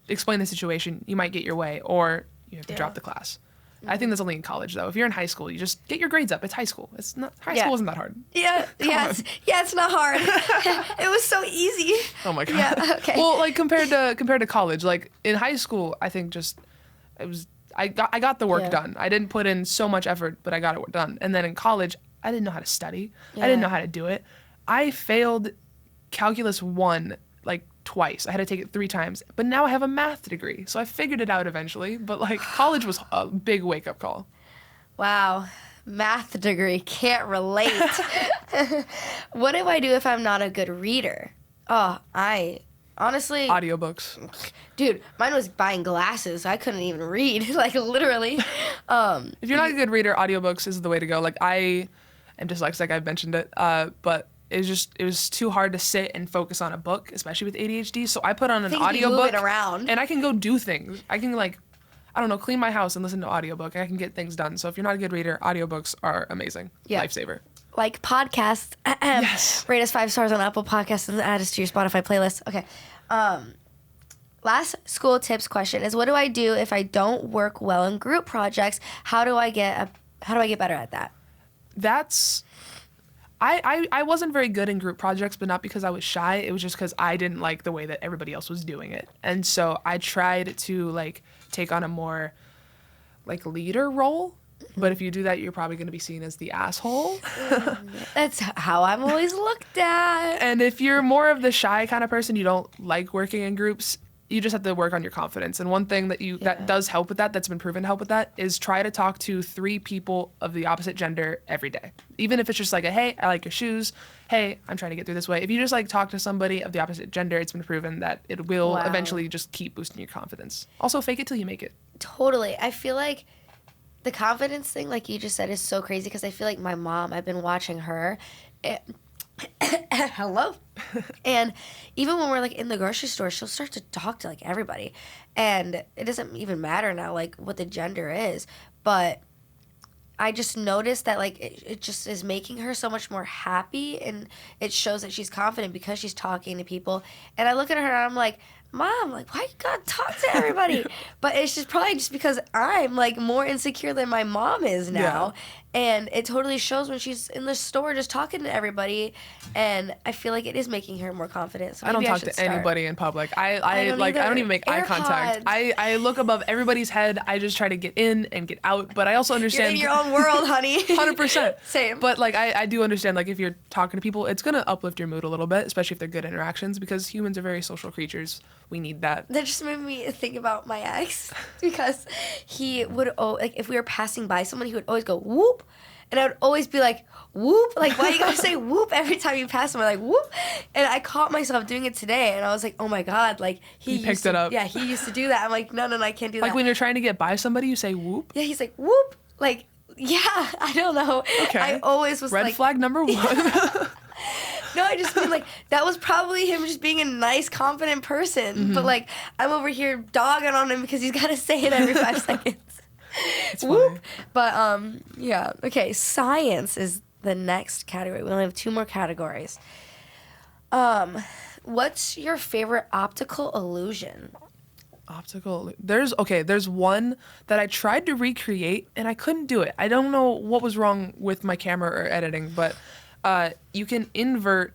explain the situation. You might get your way, or you have to drop the class. I think that's only in college, though. If you're in high school, you just get your grades up. It's high school. It's not high school isn't that hard. It's not hard. It was so easy. Oh my god. Yeah, okay. Well, like compared to college, like in high school, I think I got the work done. I didn't put in so much effort, but I got it done. And then in college, I didn't know how to study. I didn't know how to do it. I failed Calculus 1 like twice. I had to take it 3 times. But now I have a math degree, so I figured it out eventually. But like college was a big wake-up call. Wow. Math degree. Can't relate. What do I do if I'm not a good reader? Oh, honestly, Audiobooks. dude, mine was buying glasses. I couldn't even read, like literally. If you're not a good reader, audiobooks is the way to go. Like, I am dyslexic, I've mentioned it, but it was too hard to sit and focus on a book, especially with ADHD. So I put on an audiobook, move it around. and I can go do things. I can clean my house and listen to audiobook, and I can get things done. So if you're not a good reader, audiobooks are amazing. Yeah. Lifesaver. Like podcasts. Yes. Rate us 5 stars on Apple Podcasts and add us to your Spotify playlist. Okay. Last school tips question is, what do I do if I don't work well in group projects? How do I get better at that? I wasn't very good in group projects, but not because I was shy. It was just because I didn't like the way that everybody else was doing it. And so I tried to like take on a more like leader role. But if you do that, you're probably going to be seen as the asshole. That's how I'm always looked at. And if you're more of the shy kind of person, you don't like working in groups, you just have to work on your confidence. And one thing that does help with that, that's been proven to help with that, is try to talk to 3 people of the opposite gender every day. Even if it's just like hey, I like your shoes. Hey, I'm trying to get through this way. If you just like talk to somebody of the opposite gender, it's been proven that it will eventually just keep boosting your confidence. Also, fake it till you make it. Totally. I feel like the confidence thing, like you just said, is so crazy because I feel like my mom, I've been watching her. Hello. And even when we're like in the grocery store, she'll start to talk to like everybody. And it doesn't even matter now like what the gender is. But I just noticed that like it just is making her so much more happy, and it shows that she's confident because she's talking to people. And I look at her and I'm like, Mom, like, why you gotta talk to everybody? But it's just probably just because I'm like more insecure than my mom is now. Yeah. And it totally shows when she's in the store just talking to everybody. And I feel like it is making her more confident. So I don't talk to anybody in public. I don't even make eye contact. I look above everybody's head. I just try to get in and get out. But I also understand. You're in your own world, honey. 100%. Same. But like I do understand, like, if you're talking to people, it's gonna uplift your mood a little bit, especially if they're good interactions, because humans are very social creatures. We need that. That just made me think about my ex, because he would, like, if we were passing by someone, he would always go, whoop. And I would always be like, whoop. Like, why do you gotta say whoop every time you pass someone? Like, whoop. And I caught myself doing it today, and I was like, oh my God. Like, he picked it up. Yeah, he used to do that. I'm like, no, I can't do that. Like, when you're trying to get by somebody, you say whoop? Yeah, he's like, whoop. Like, yeah, I don't know. Okay. I always was Red flag number 1. No, I just mean, like, that was probably him just being a nice, confident person. Mm-hmm. But, like, I'm over here dogging on him because he's got to say it every 5 seconds. It's funny. But, yeah. Okay, science is the next category. We only have 2 more categories. What's your favorite optical illusion? There's one that I tried to recreate, and I couldn't do it. I don't know what was wrong with my camera or editing, but... you can invert,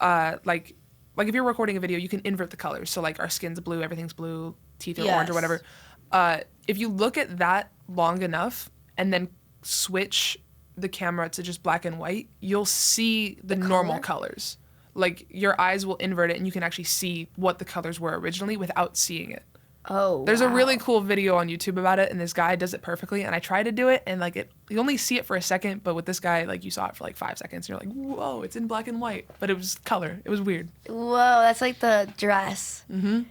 like if you're recording a video, you can invert the colors. So like our skin's blue, everything's blue, teeth are orange or whatever. If you look at that long enough and then switch the camera to just black and white, you'll see the normal colors. Like your eyes will invert it and you can actually see what the colors were originally without seeing it. Oh, There's a really cool video on YouTube about it, and this guy does it perfectly, and I try to do it, and like you only see it for a second, but with this guy, like you saw it for like 5 seconds, and you're like, whoa, it's in black and white, but it was color. It was weird. Whoa, that's like the dress. Mm-hmm.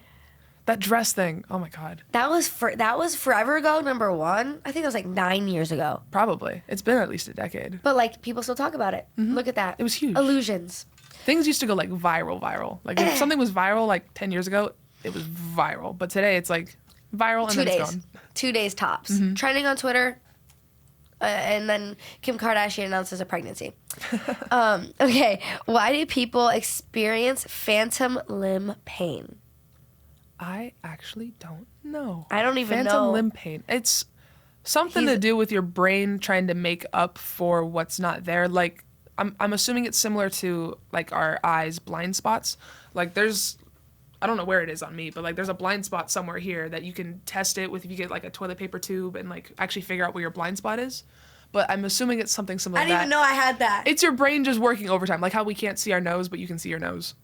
That dress thing, oh my God. That was forever ago, number 1. I think it was like 9 years ago. Probably. It's been at least a decade. But like people still talk about it. Mm-hmm. Look at that. It was huge. Illusions. Things used to go like viral. Like if something was viral like 10 years ago, it was viral. But today it's like viral and 2 then days. it's gone. 2 days tops. Mm-hmm. Trending on Twitter. And then Kim Kardashian announces a pregnancy. Okay. Why do people experience phantom limb pain? I actually don't know. I don't even know. Phantom limb pain. It's something to do with your brain trying to make up for what's not there. Like I'm assuming it's similar to like our eyes' blind spots. Like I don't know where it is on me, but like there's a blind spot somewhere here that you can test it with if you get like a toilet paper tube and like actually figure out where your blind spot is. But I'm assuming it's something similar to that. I didn't even know I had that. It's your brain just working overtime, like how we can't see our nose, but you can see your nose.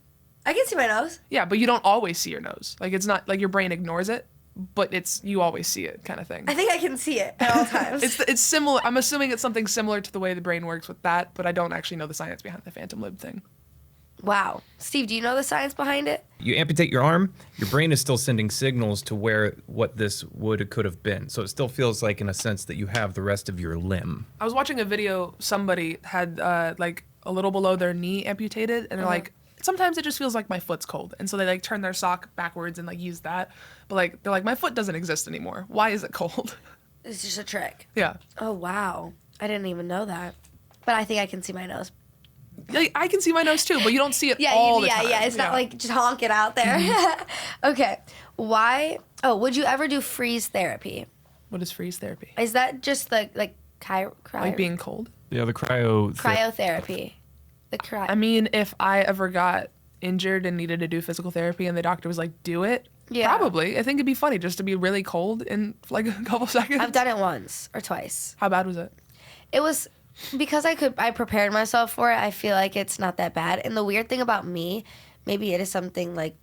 I can see my nose. Yeah, but you don't always see your nose. Like it's not like your brain ignores it, but you always see it kind of thing. I think I can see it at all times. It's similar. I'm assuming it's something similar to the way the brain works with that, but I don't actually know the science behind the phantom limb thing. Wow. Steve, do you know the science behind it? You amputate your arm, your brain is still sending signals to what this could have been. So it still feels like, in a sense, that you have the rest of your limb. I was watching a video, somebody had like a little below their knee amputated, and they're like, sometimes it just feels like my foot's cold. And so they like turn their sock backwards and like use that. But like they're like, my foot doesn't exist anymore. Why is it cold? It's just a trick. Yeah. Oh, wow. I didn't even know that. But I think I can see my nose. Like, I can see my nose too, but you don't see it all the time. Yeah, it's not like just honk it out there. Okay. Would you ever do freeze therapy? What is freeze therapy? Is that just the like like being cold? Yeah, the cryotherapy. I mean, if I ever got injured and needed to do physical therapy and the doctor was like, do it, probably. I think it'd be funny just to be really cold in like a couple seconds. I've done it once or twice. How bad was it? It was... Because I prepared myself for it, I feel like it's not that bad. And the weird thing about me, maybe it is something like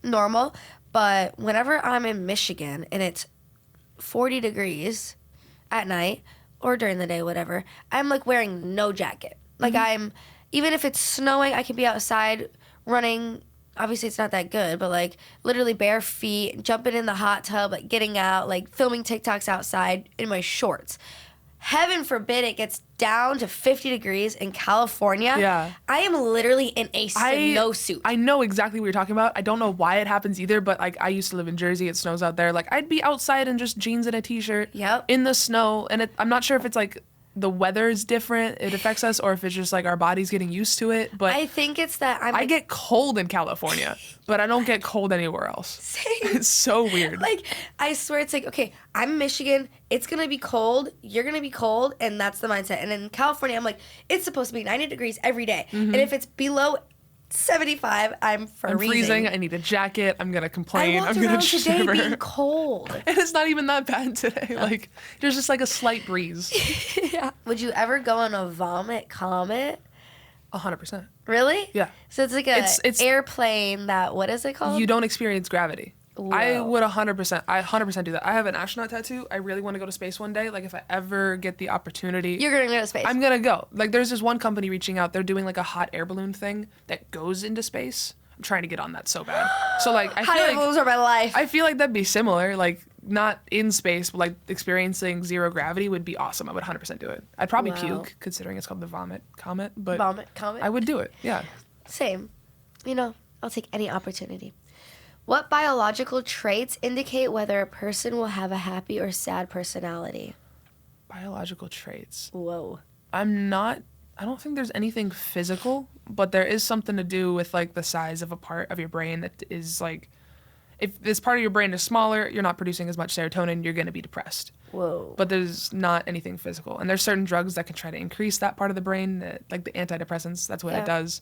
normal, but whenever I'm in Michigan and it's 40 degrees at night or during the day, whatever, I'm like wearing no jacket. Like even if it's snowing, I can be outside running. Obviously it's not that good, but like literally bare feet, jumping in the hot tub, like getting out, like filming TikToks outside in my shorts. Heaven forbid it gets down to 50 degrees in California. Yeah. I am literally in a snowsuit. I know exactly what you're talking about. I don't know why it happens either, but like I used to live in Jersey. It snows out there. Like I'd be outside in just jeans and a t-shirt in the snow. And I'm not sure if it's like the weather's different, it affects us, or if it's just like our body's getting used to it. But I think it's that I get cold in California, but I don't get cold anywhere else. Same. It's so weird. Like, I swear it's like, okay, I'm in Michigan, it's gonna be cold, you're gonna be cold, and that's the mindset. And in California, I'm like, it's supposed to be 90 degrees every day. And if it's below 75, I'm freezing. I need a jacket. I'm gonna complain. I walked I'm around gonna today shiver. being cold. And it's not even that bad today. Like, there's just like a slight breeze. Yeah. Would you ever go on a vomit comet? 100%. Really? Yeah. So it's like a It's airplane that, what is it called? You don't experience gravity. Whoa. I would 100% do that. I have an astronaut tattoo. I really want to go to space one day. Like, if I ever get the opportunity, You're gonna go to space. I'm gonna go. Like, there's this one company reaching out. They're doing like a hot air balloon thing that goes into space. I'm trying to get on that so bad. So like, Hot air balloons are my life. I feel like that'd be similar. Like, not in space, but like experiencing zero gravity would be awesome. I would 100% do it. I'd probably Wow. puke, considering it's called the vomit comet. But Vomit comet? I would do it. Yeah. Same. You know, I'll take any opportunity. What biological traits indicate whether a person will have a happy or sad personality? Biological traits. Whoa. I don't think there's anything physical, but there is something to do with like the size of a part of your brain that is like, if this part of your brain is smaller, you're not producing as much serotonin, you're going to be depressed. Whoa. But there's not anything physical. And there's certain drugs that can try to increase that part of the brain, like the antidepressants, that's what it does.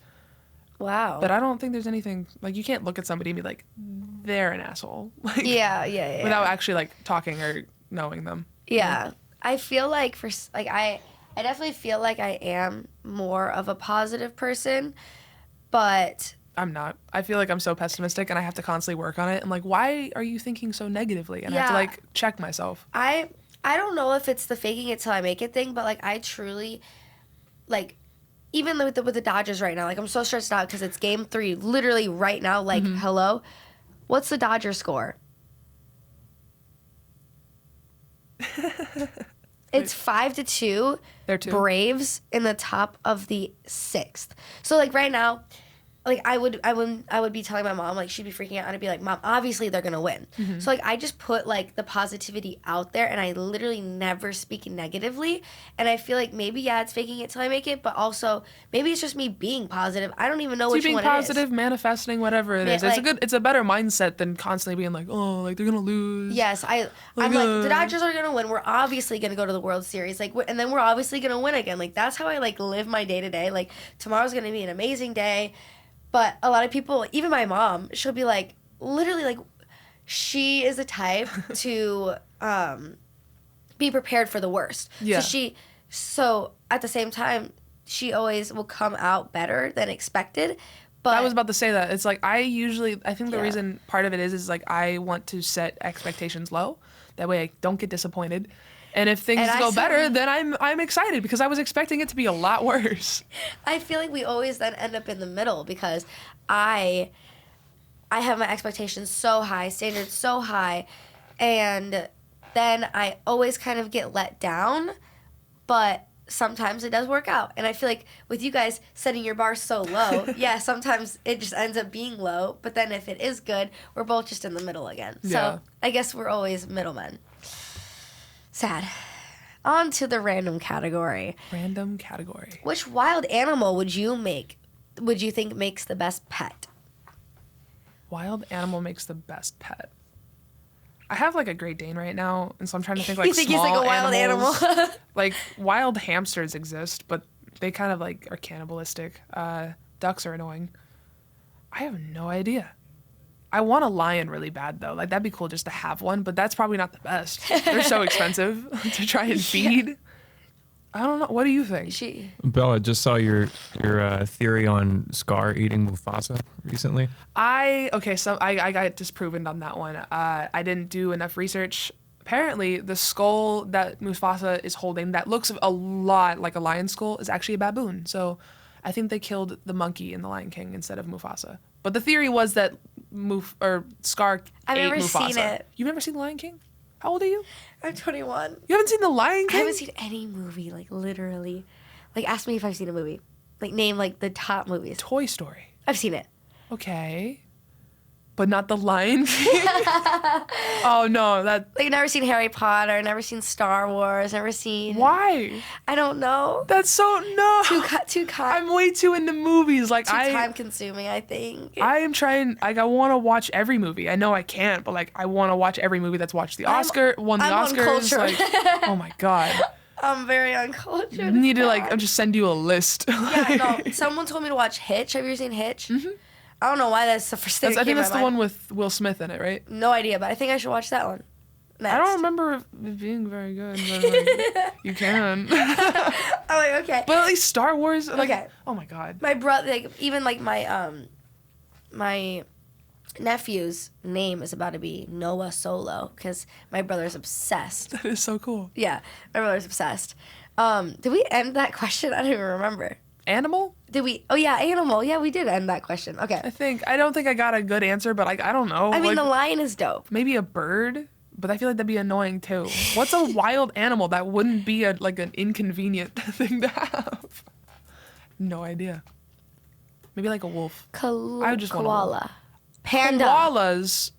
Wow. But I don't think there's anything, like, you can't look at somebody and be like, they're an asshole. Like, yeah. without actually like talking or knowing them. Yeah. I feel like I definitely feel like I am more of a positive person, but I'm not. I feel like I'm so pessimistic and I have to constantly work on it. I'm like, why are you thinking so negatively? And I have to Yeah. like check myself. I don't know if it's the faking it till I make it thing, but like I truly, like, even with the Dodgers right now, like I'm so stressed out because it's game 3 literally right now. Like, hello, what's the Dodger score? It's 5-2. There too. Braves in the top of the 6th. So like right now, like I would be telling my mom, like she'd be freaking out and I'd be like, Mom, obviously they're gonna win. So like I just put like the positivity out there and I literally never speak negatively. And I feel like maybe it's faking it till I make it, but also maybe it's just me being positive. I don't even know which being one positive, manifesting, whatever it is. like- It's a better mindset than constantly being like, oh, like they're gonna lose. Yes, I'm like the Dodgers are gonna win. We're obviously gonna go to the World Series, like, and then we're obviously gonna win again. Like that's how I like live my day to day. Like tomorrow's gonna be an amazing day, but a lot of people, even my mom, she'll be like, literally, like, she is the type to be prepared for the worst. Yeah. So at the same time, she always will come out better than expected. But I was about to say that. It's like I think the Yeah. reason part of it is like I want to set expectations low. That way I don't get disappointed. And if things And I go said- better, then I'm excited because I was expecting it to be a lot worse. I feel like we always then end up in the middle because I have my expectations so high, standards so high, and then I always kind of get let down, but sometimes it does work out. And I feel like with you guys setting your bar so low, yeah, sometimes it just ends up being low, but then if it is good, we're both just in the middle again. Yeah. So I guess we're always middlemen. Sad. On to the random category. Random category. Which wild animal would you think makes the best pet? Wild animal makes the best pet. I have like a Great Dane right now, and so I'm trying to think like You think small he's like a wild animals. animal? Like wild hamsters exist, but they kind of like are cannibalistic. Ducks are annoying. I have no idea. I want a lion really bad though. Like that'd be cool just to have one, but that's probably not the best. They're so expensive to try and feed. I don't know. What do you think? Bella, just saw your theory on Scar eating Mufasa recently. So I got disproven on that one. I didn't do enough research. Apparently, the skull that Mufasa is holding that looks a lot like a lion skull is actually a baboon. So I think they killed the monkey in The Lion King instead of Mufasa. But the theory was that Scar I've ate never Mufasa. seen it. You've never seen The Lion King? How old are you? I'm 21. You haven't seen The Lion King? I haven't seen any movie, like literally. Like ask me if I've seen a movie. Like name like the top movies. Toy Story. I've seen it. Okay. but not the Lion King. Oh no, that. Like, never seen Harry Potter, never seen Star Wars, never seen. Why? I don't know. That's so no. Too I'm way too into movies. Like too time consuming, I think. I am trying. Like, I want to watch every movie. I know I can't, but like I want to watch every movie that's watched the won the Oscars. Like, oh my god. I'm very uncultured. You need to like just send you a list. Yeah, no. Someone told me to watch Hitch. Have you ever seen Hitch? Mm-hmm. I don't know why that's the first thing. I think that's the one with Will Smith in it, right? No idea, but I think I should watch that one. Next. I don't remember it being very good. But like, you can. I'm like, okay. But at least Star Wars. Like, okay. Oh my god. My brother, like, even like my nephew's name is about to be Noah Solo because my brother's obsessed. That is so cool. Yeah, my brother's obsessed. Did we end that question? I don't even remember. Animal? Did we? Oh yeah, animal. Yeah, we did end that question. Okay. I don't think I got a good answer, but like I don't know. I mean, like, the lion is dope. Maybe a bird, but I feel like that'd be annoying too. What's a wild animal that wouldn't be like an inconvenient thing to have? No idea. Maybe like a wolf. I just want koala. Panda. Koalas,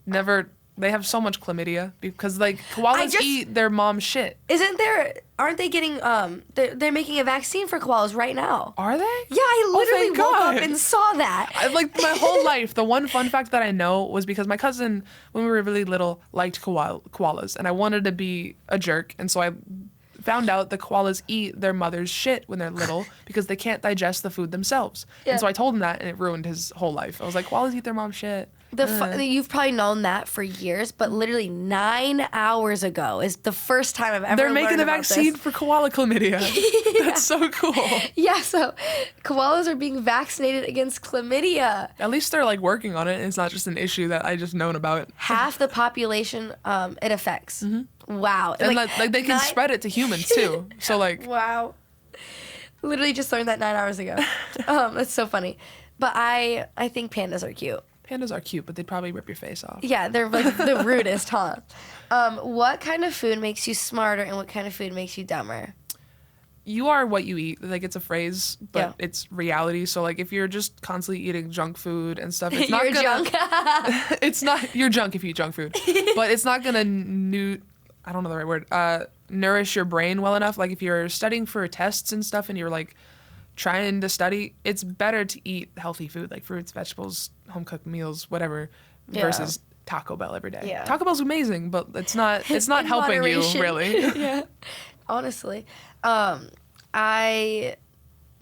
never. They have so much chlamydia because like koalas eat their mom's shit. Aren't they getting they're making a vaccine for koalas right now? Are they? Yeah, I literally thank woke God. up and saw that. Like my whole life, the one fun fact that I know was because my cousin, when we were really little, liked koalas, and I wanted to be a jerk, and so I found out the koalas eat their mother's shit when they're little because they can't digest the food themselves. Yeah. And so I told him that, and it ruined his whole life. I was like, koalas eat their mom's shit. You've probably known that for years, but literally 9 hours ago is the first time I've ever They're learned making a about vaccine this. for koala chlamydia. Yeah. That's so cool. Yeah, so koalas are being vaccinated against chlamydia. At least they're like working on it. It's not just an issue that I just known about. Half the population it affects. Mm-hmm. Wow. And like they can spread it to humans too. So like. Wow. Literally just learned that 9 hours ago. That's so funny. But I think pandas are cute. Pandas are cute, but they'd probably rip your face off. Yeah, they're like the rudest, huh? What kind of food makes you smarter and what kind of food makes you dumber? You are what you eat. Like, it's a phrase, but it's reality. So, like, if you're just constantly eating junk food and stuff, it's not you're junk. It's not... You're junk if you eat junk food. But it's not going to... I don't know the right word. Nourish your brain well enough. Like, if you're studying for tests and stuff and you're, like, trying to study, it's better to eat healthy food, like fruits, vegetables, home-cooked meals, whatever, versus Taco Bell every day. Yeah. Taco Bell's amazing, but it's not helping moderation. You, really. Yeah. Honestly. I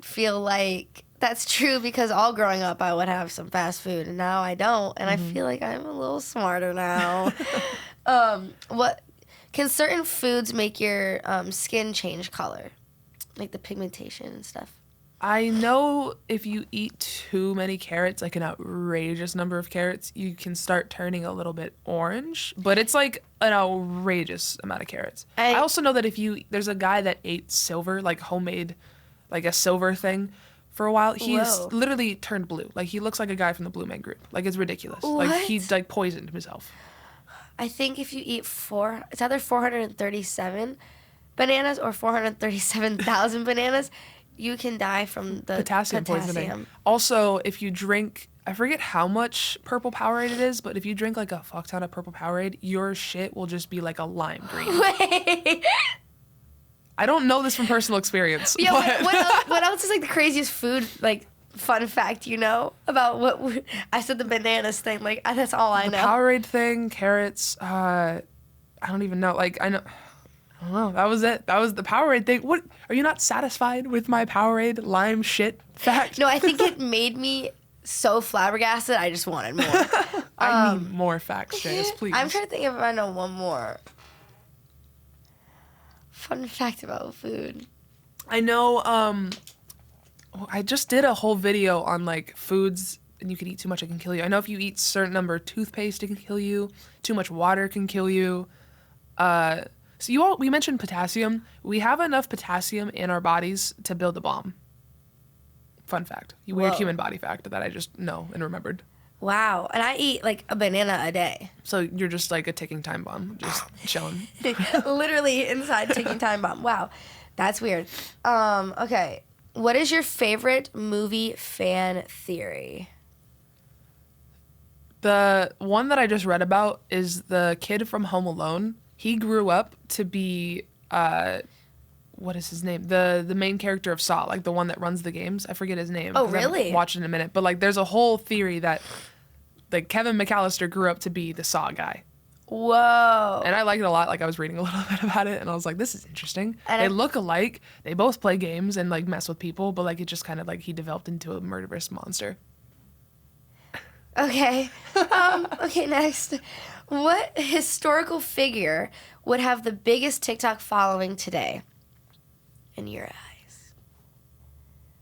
feel like that's true because all growing up I would have some fast food and now I don't, and I feel like I'm a little smarter now. What can certain foods make your skin change color? Like the pigmentation and stuff. I know if you eat too many carrots, like an outrageous number of carrots, you can start turning a little bit orange, but it's like an outrageous amount of carrots. I also know that there's a guy that ate silver, like homemade, like a silver thing for a while. He's literally turned blue. Like he looks like a guy from the Blue Man Group. Like it's ridiculous. What? Like he like poisoned himself. I think if you eat it's either 437 bananas or 437,000 bananas, you can die from the potassium poisoning. Also, if you drink, I forget how much purple Powerade it is, but if you drink like a fuck ton of purple Powerade, your shit will just be like a lime green. Wait. I don't know this from personal experience. Yeah, what else is like the craziest food, like, fun fact you know about what I said the bananas thing, like that's all I know. The Powerade thing, carrots, I don't even know. Like I don't know. That was it. That was the Powerade thing. What? Are you not satisfied with my Powerade lime shit fact? No, I think it made me so flabbergasted. I just wanted more. I need more facts, Janice, please. I'm trying to think if I know one more fun fact about food. I know. I just did a whole video on like foods and you can eat too much, it can kill you. I know if you eat a certain number of toothpaste, it can kill you. Too much water can kill you. So we mentioned potassium. We have enough potassium in our bodies to build a bomb. Fun fact. Weird human body fact that I just know and remembered. Wow. And I eat like a banana a day. So you're just like a ticking time bomb, just chilling. Literally inside ticking time bomb. Wow. That's weird. Okay. What is your favorite movie fan theory? The one that I just read about is the kid from Home Alone. He grew up to be, what is his name? The main character of Saw, like the one that runs the games. I forget his name. Oh, really? Watch it in a minute. But like, there's a whole theory that like Kevin McAllister grew up to be the Saw guy. Whoa. And I liked it a lot. Like I was reading a little bit about it and I was like, this is interesting. And they look alike. They both play games and like mess with people, but like it just kind of like he developed into a murderous monster. Okay. Okay, next. What historical figure would have the biggest TikTok following today in your eyes?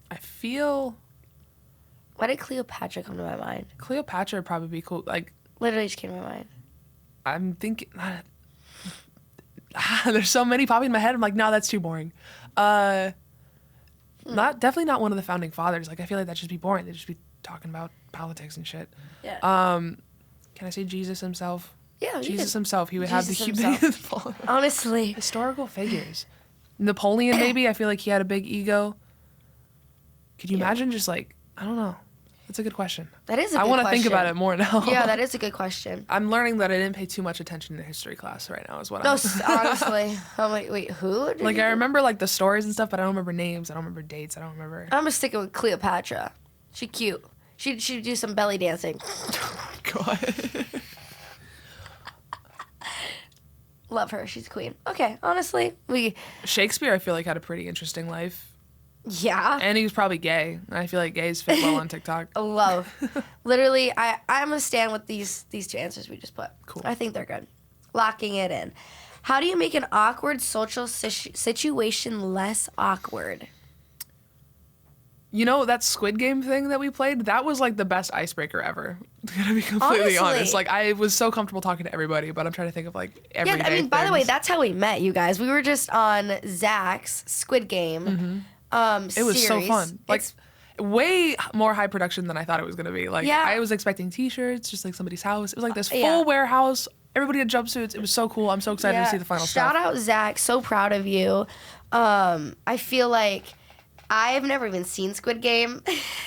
I feel Why did Cleopatra come to my mind? Cleopatra would probably be cool. Like Literally just came to my mind. I'm thinking there's so many popping in my head. I'm like, no, that's too boring. Definitely not one of the founding fathers. Like I feel like that'd just be boring. They'd just be talking about politics and shit. Yeah. Can I say Jesus himself? Yeah. Jesus himself. He would have the Jesus Honestly. historical figures. Napoleon, maybe. I feel like he had a big ego. Could you imagine just like, I don't know. That's a good question. That is a good I question. want to think about it more now. Yeah, that is a good question. I'm learning that I didn't pay too much attention in history class right now is what No, I'm honestly. I'm like, wait, who? like I remember like the stories and stuff, but I don't remember names. I don't remember dates. I don't remember. I'm just sticking with Cleopatra. She cute. She'd do some belly dancing. God. Love her. She's queen. Okay, honestly, Shakespeare, I feel like had a pretty interesting life. yeah. And he was probably gay. I feel like gays fit well on TikTok. Love. Literally, I'm gonna stand with these two answers we just put. Cool. I think they're good. Locking it in. How do you make an awkward social situation less awkward? You know, that Squid Game thing that we played, that was like the best icebreaker ever. To be completely Honestly. honest. Like I was so comfortable talking to everybody, but I'm trying to think of like everyday Yeah, I mean, by the way, things. that's how we met, you guys. We were just on Zach's Squid Game It was so series. fun. Like way more high production than I thought it was gonna be. Like Yeah. I was expecting t-shirts, just like somebody's house. It was like this full Yeah. warehouse. Everybody had jumpsuits. It was so cool. I'm so excited to see the final Shout stuff. out Zach, so proud of you. I feel like I've never even seen Squid Game.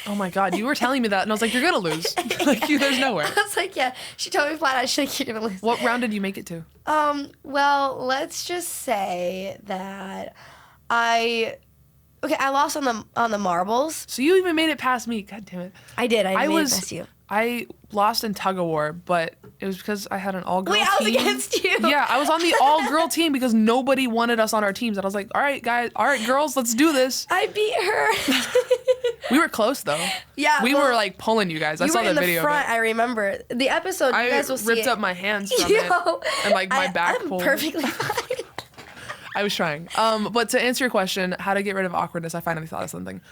Oh my god, you were telling me that and I was like, you're gonna lose. Like there's nowhere. I was like, yeah. She told me flat out, she's like, you're gonna lose. What round did you make it to? Well, let's just say that I lost on the marbles. So you even made it past me. God damn it. I did. I made it past you. I lost in tug of war, but it was because I had an all-girl team. Wait, I was against you. Yeah, I was on the all-girl team because nobody wanted us on our teams. And I was like, all right, girls, let's do this. I beat her. We were close, though. Yeah, We well, were, like, pulling you guys. I you saw were the in the video front, of it. I remember. The episode, you guys will see ripped it. up my hands from it. And, like, my back I'm pulled. perfectly fine. I was trying. But to answer your question, how to get rid of awkwardness, I finally thought of something.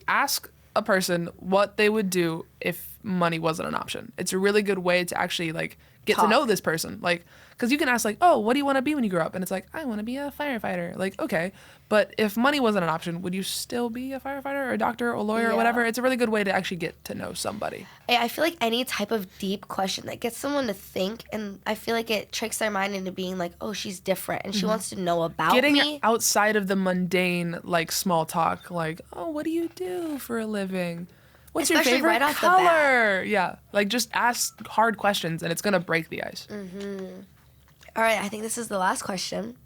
Ask a person what they would do if money wasn't an option. It's a really good way to actually like get to know this person. Like, because you can ask like, oh, what do you want to be when you grow up? And it's like, I want to be a firefighter. Like, okay. But if money wasn't an option, would you still be a firefighter or a doctor or a lawyer or whatever? It's a really good way to actually get to know somebody. I feel like any type of deep question that gets someone to think, and I feel like it tricks their mind into being like, oh, she's different and she wants to know about Getting me. outside of the mundane, like, small talk, like, oh, what do you do for a living? What's Especially your favorite right off the bat. color? Yeah, like just ask hard questions and it's gonna break the ice. All right, I think this is the last question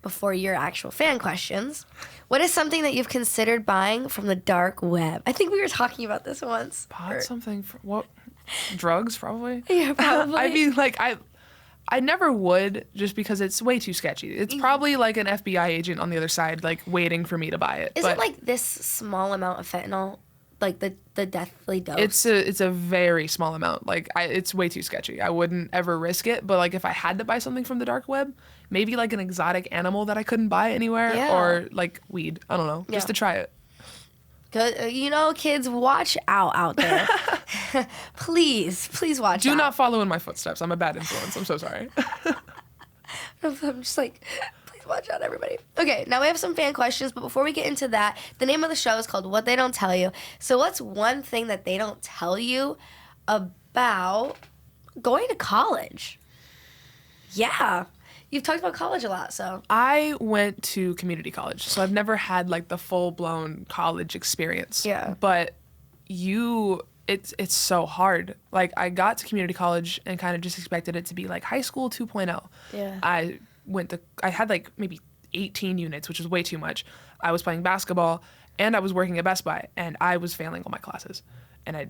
before your actual fan questions. What is something that you've considered buying from the dark web? I think we were talking about this once. Bought something for what? Drugs, probably. Yeah, probably. I mean, like I never would just because it's way too sketchy. It's probably like an FBI agent on the other side, like waiting for me to buy it. Is but it like this small amount of fentanyl? Like the deathly dose? It's a very small amount. Like it's way too sketchy. I wouldn't ever risk it. But like if I had to buy something from the dark web, maybe like an exotic animal that I couldn't buy anywhere, or like weed. I don't know, just to try it. Good, kids, watch out there. please watch out. Do not follow in my footsteps. I'm a bad influence. I'm so sorry. I'm just like, please watch out, everybody. Okay, now we have some fan questions, but before we get into that, the name of the show is called What They Don't Tell You. So what's one thing that they don't tell you about going to college? Yeah. You've talked about college a lot, so. I went to community college, so I've never had like the full-blown college experience. Yeah. But it's so hard. Like, I got to community college and kind of just expected it to be like high school 2.0. Yeah. I had like maybe 18 units, which is way too much. I was playing basketball and I was working at Best Buy, and I was failing all my classes. And I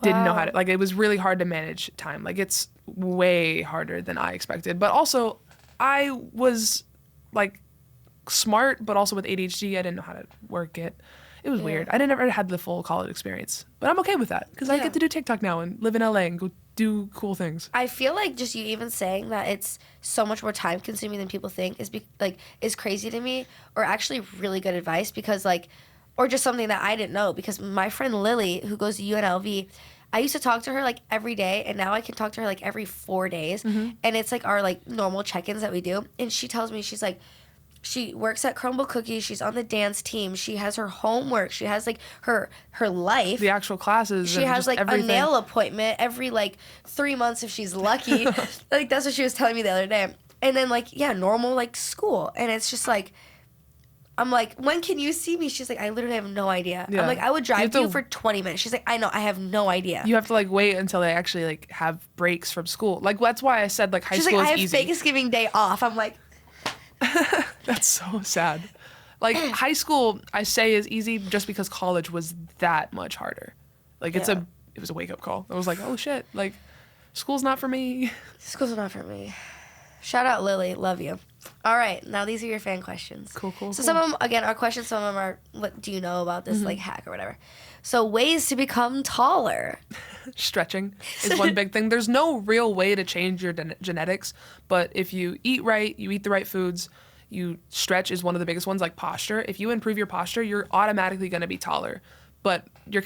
didn't know how to, like, it was really hard to manage time. Like, it's way harder than I expected. But also, I was like smart, but also with ADHD, I didn't know how to work it. It was weird. I never had the full college experience, but I'm okay with that because I get to do TikTok now and live in LA and go do cool things. I feel like just you even saying that it's so much more time consuming than people think is crazy to me, or actually really good advice, because like, or just something that I didn't know, because my friend Lily, who goes to UNLV, I used to talk to her like every day, and now I can talk to her like every 4 days, and it's like our like normal check-ins that we do, and she tells me, she's like, she works at Crumble Cookies. She's on the dance team. She has her homework. She has like her life. The actual classes. She has like everything. a nail appointment every like 3 months if she's lucky. Like, that's what she was telling me the other day. And then like, yeah, normal like school. And it's just like, I'm like, when can you see me? She's like, I literally have no idea. Yeah. I'm like, I would drive to you for 20 minutes. She's like, I know, I have no idea. You have to like wait until they actually like have breaks from school. Like, that's why I said like high She's school like, I is have easy. Thanksgiving Day off. I'm like, That's so sad. Like, high school, I say, is easy just because college was that much harder. Like, it was a wake-up call. I was like, oh, shit. Like, school's not for me. School's not for me. Shout out Lily. Love you. All right. Now, these are your fan questions. Cool. So some of them, again, are questions. Some of them are, what do you know about this, like, hack or whatever. So ways to become taller. Stretching is one big thing. There's no real way to change your genetics, but if you eat right, you eat the right foods, you stretch is one of the biggest ones, like posture. If you improve your posture, you're automatically going to be taller, but you're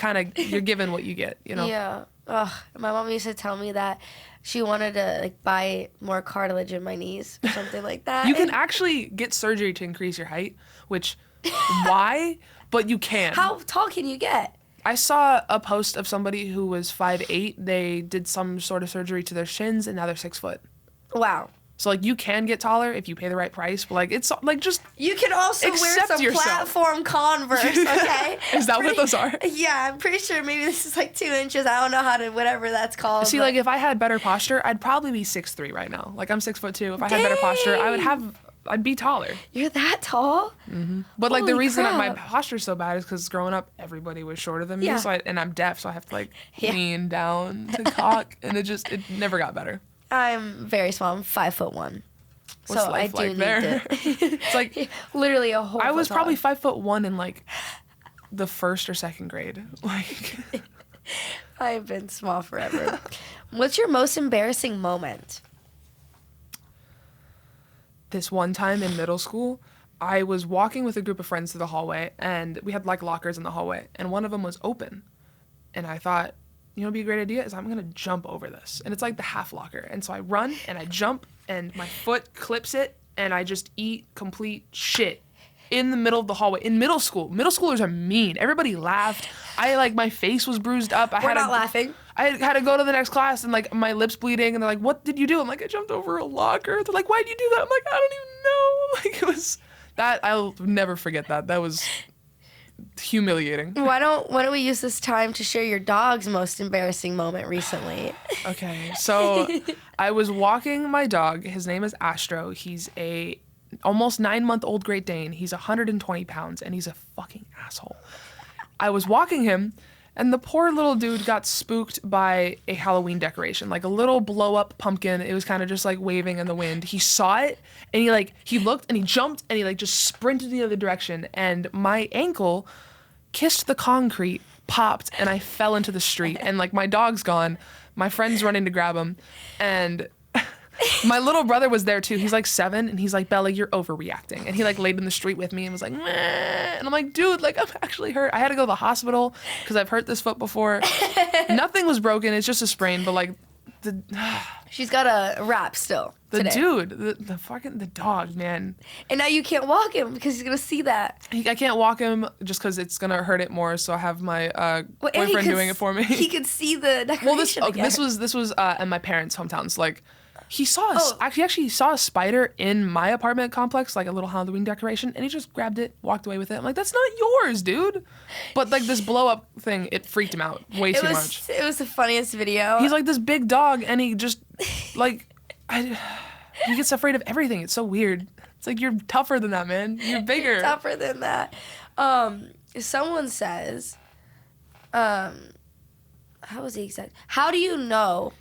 given what you get, you know? Yeah. Ugh. My mom used to tell me that she wanted to like buy more cartilage in my knees or something like that. You can actually get surgery to increase your height, which, why? But you can. How tall can you get? I saw a post of somebody who was 5'8". They did some sort of surgery to their shins, and now they're 6 foot. Wow. So, like, you can get taller if you pay the right price, but, like, it's, like, just You can also wear accept some yourself. platform Converse, okay? Is that what those are? Yeah, I'm pretty sure maybe this is like 2 inches. I don't know how to, whatever that's called. See, but- like, if I had better posture, I'd probably be 6'3" right now. Like, I'm 6'2". If I had better posture, I'd be taller. You're that tall? But, like, the Holy reason that my crap. posture's so bad is because growing up, everybody was shorter than me, Yeah. and I'm deaf, so I have to, like, Yeah. lean down to talk, and it never got better. I'm very small. I'm 5'1". What's So I life do like need there? to. It's like, Literally a whole I was foot probably taller. 5'1" in, like, the 1st or 2nd grade. Like, I've been small forever. What's your most embarrassing moment? this one time in middle school, I was walking with a group of friends through the hallway, and we had, like, lockers in the hallway, and one of them was open. And I thought, you know what'd be a great idea is I'm going to jump over this. And it's like the half locker. And so I run and I jump and my foot clips it and I just eat complete shit in the middle of the hallway. In middle school, middle schoolers are mean. Everybody laughed. My face was bruised up. We're not laughing. I had to go to the next class and like my lips bleeding and they're like, what did you do? I'm like, I jumped over a locker. They're like, why'd you do that? I'm like, I don't even know. Like, it was that. I'll never forget that. That was humiliating. Why don't we use this time to share your dog's most embarrassing moment recently? Okay, so I was walking my dog. His name is Astro. He's a almost 9-month-old Great Dane. He's 120 pounds, and he's a fucking asshole. I was walking him, and the poor little dude got spooked by a Halloween decoration, like a little blow-up pumpkin. It was kind of just like waving in the wind. He saw it, and he looked, and he jumped, and he like just sprinted the other direction, and my ankle kissed the concrete, popped, and I fell into the street, and like my dog's gone. My friend's running to grab him, and my little brother was there too. He's like 7, and he's like, Bella, you're overreacting. And he like laid in the street with me and was like, meh. And I'm like, dude, like I'm actually hurt. I had to go to the hospital because I've hurt this foot before. Nothing was broken. It's just a sprain. But like She's got a wrap still. the today. dude, the dog, man. And now you can't walk him because he's gonna see that. I can't walk him just because it's gonna hurt it more. So I have my Well, and he boyfriend could doing it for me. He could see the decoration. Well, this again. was in my parents' hometowns. Like, He actually saw a spider in my apartment complex, like a little Halloween decoration, and he just grabbed it, walked away with it. I'm like, that's not yours, dude. But like this blow up thing, it freaked him out way too much. It was the funniest video. He's like this big dog, and he just like, he gets afraid of everything. It's so weird. It's like, you're tougher than that, man. You're bigger. Tougher than that. Someone says, how was the exact? How do you know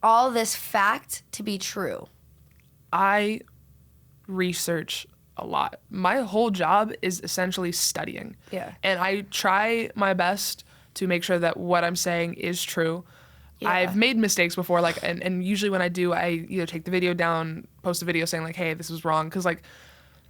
all this fact to be true? I research a lot. My whole job is essentially studying. Yeah. And I try my best to make sure that what I'm saying is true. Yeah. I've made mistakes before, like, and usually when I do, I either take the video down, post a video saying like, hey, this was wrong. Cause like,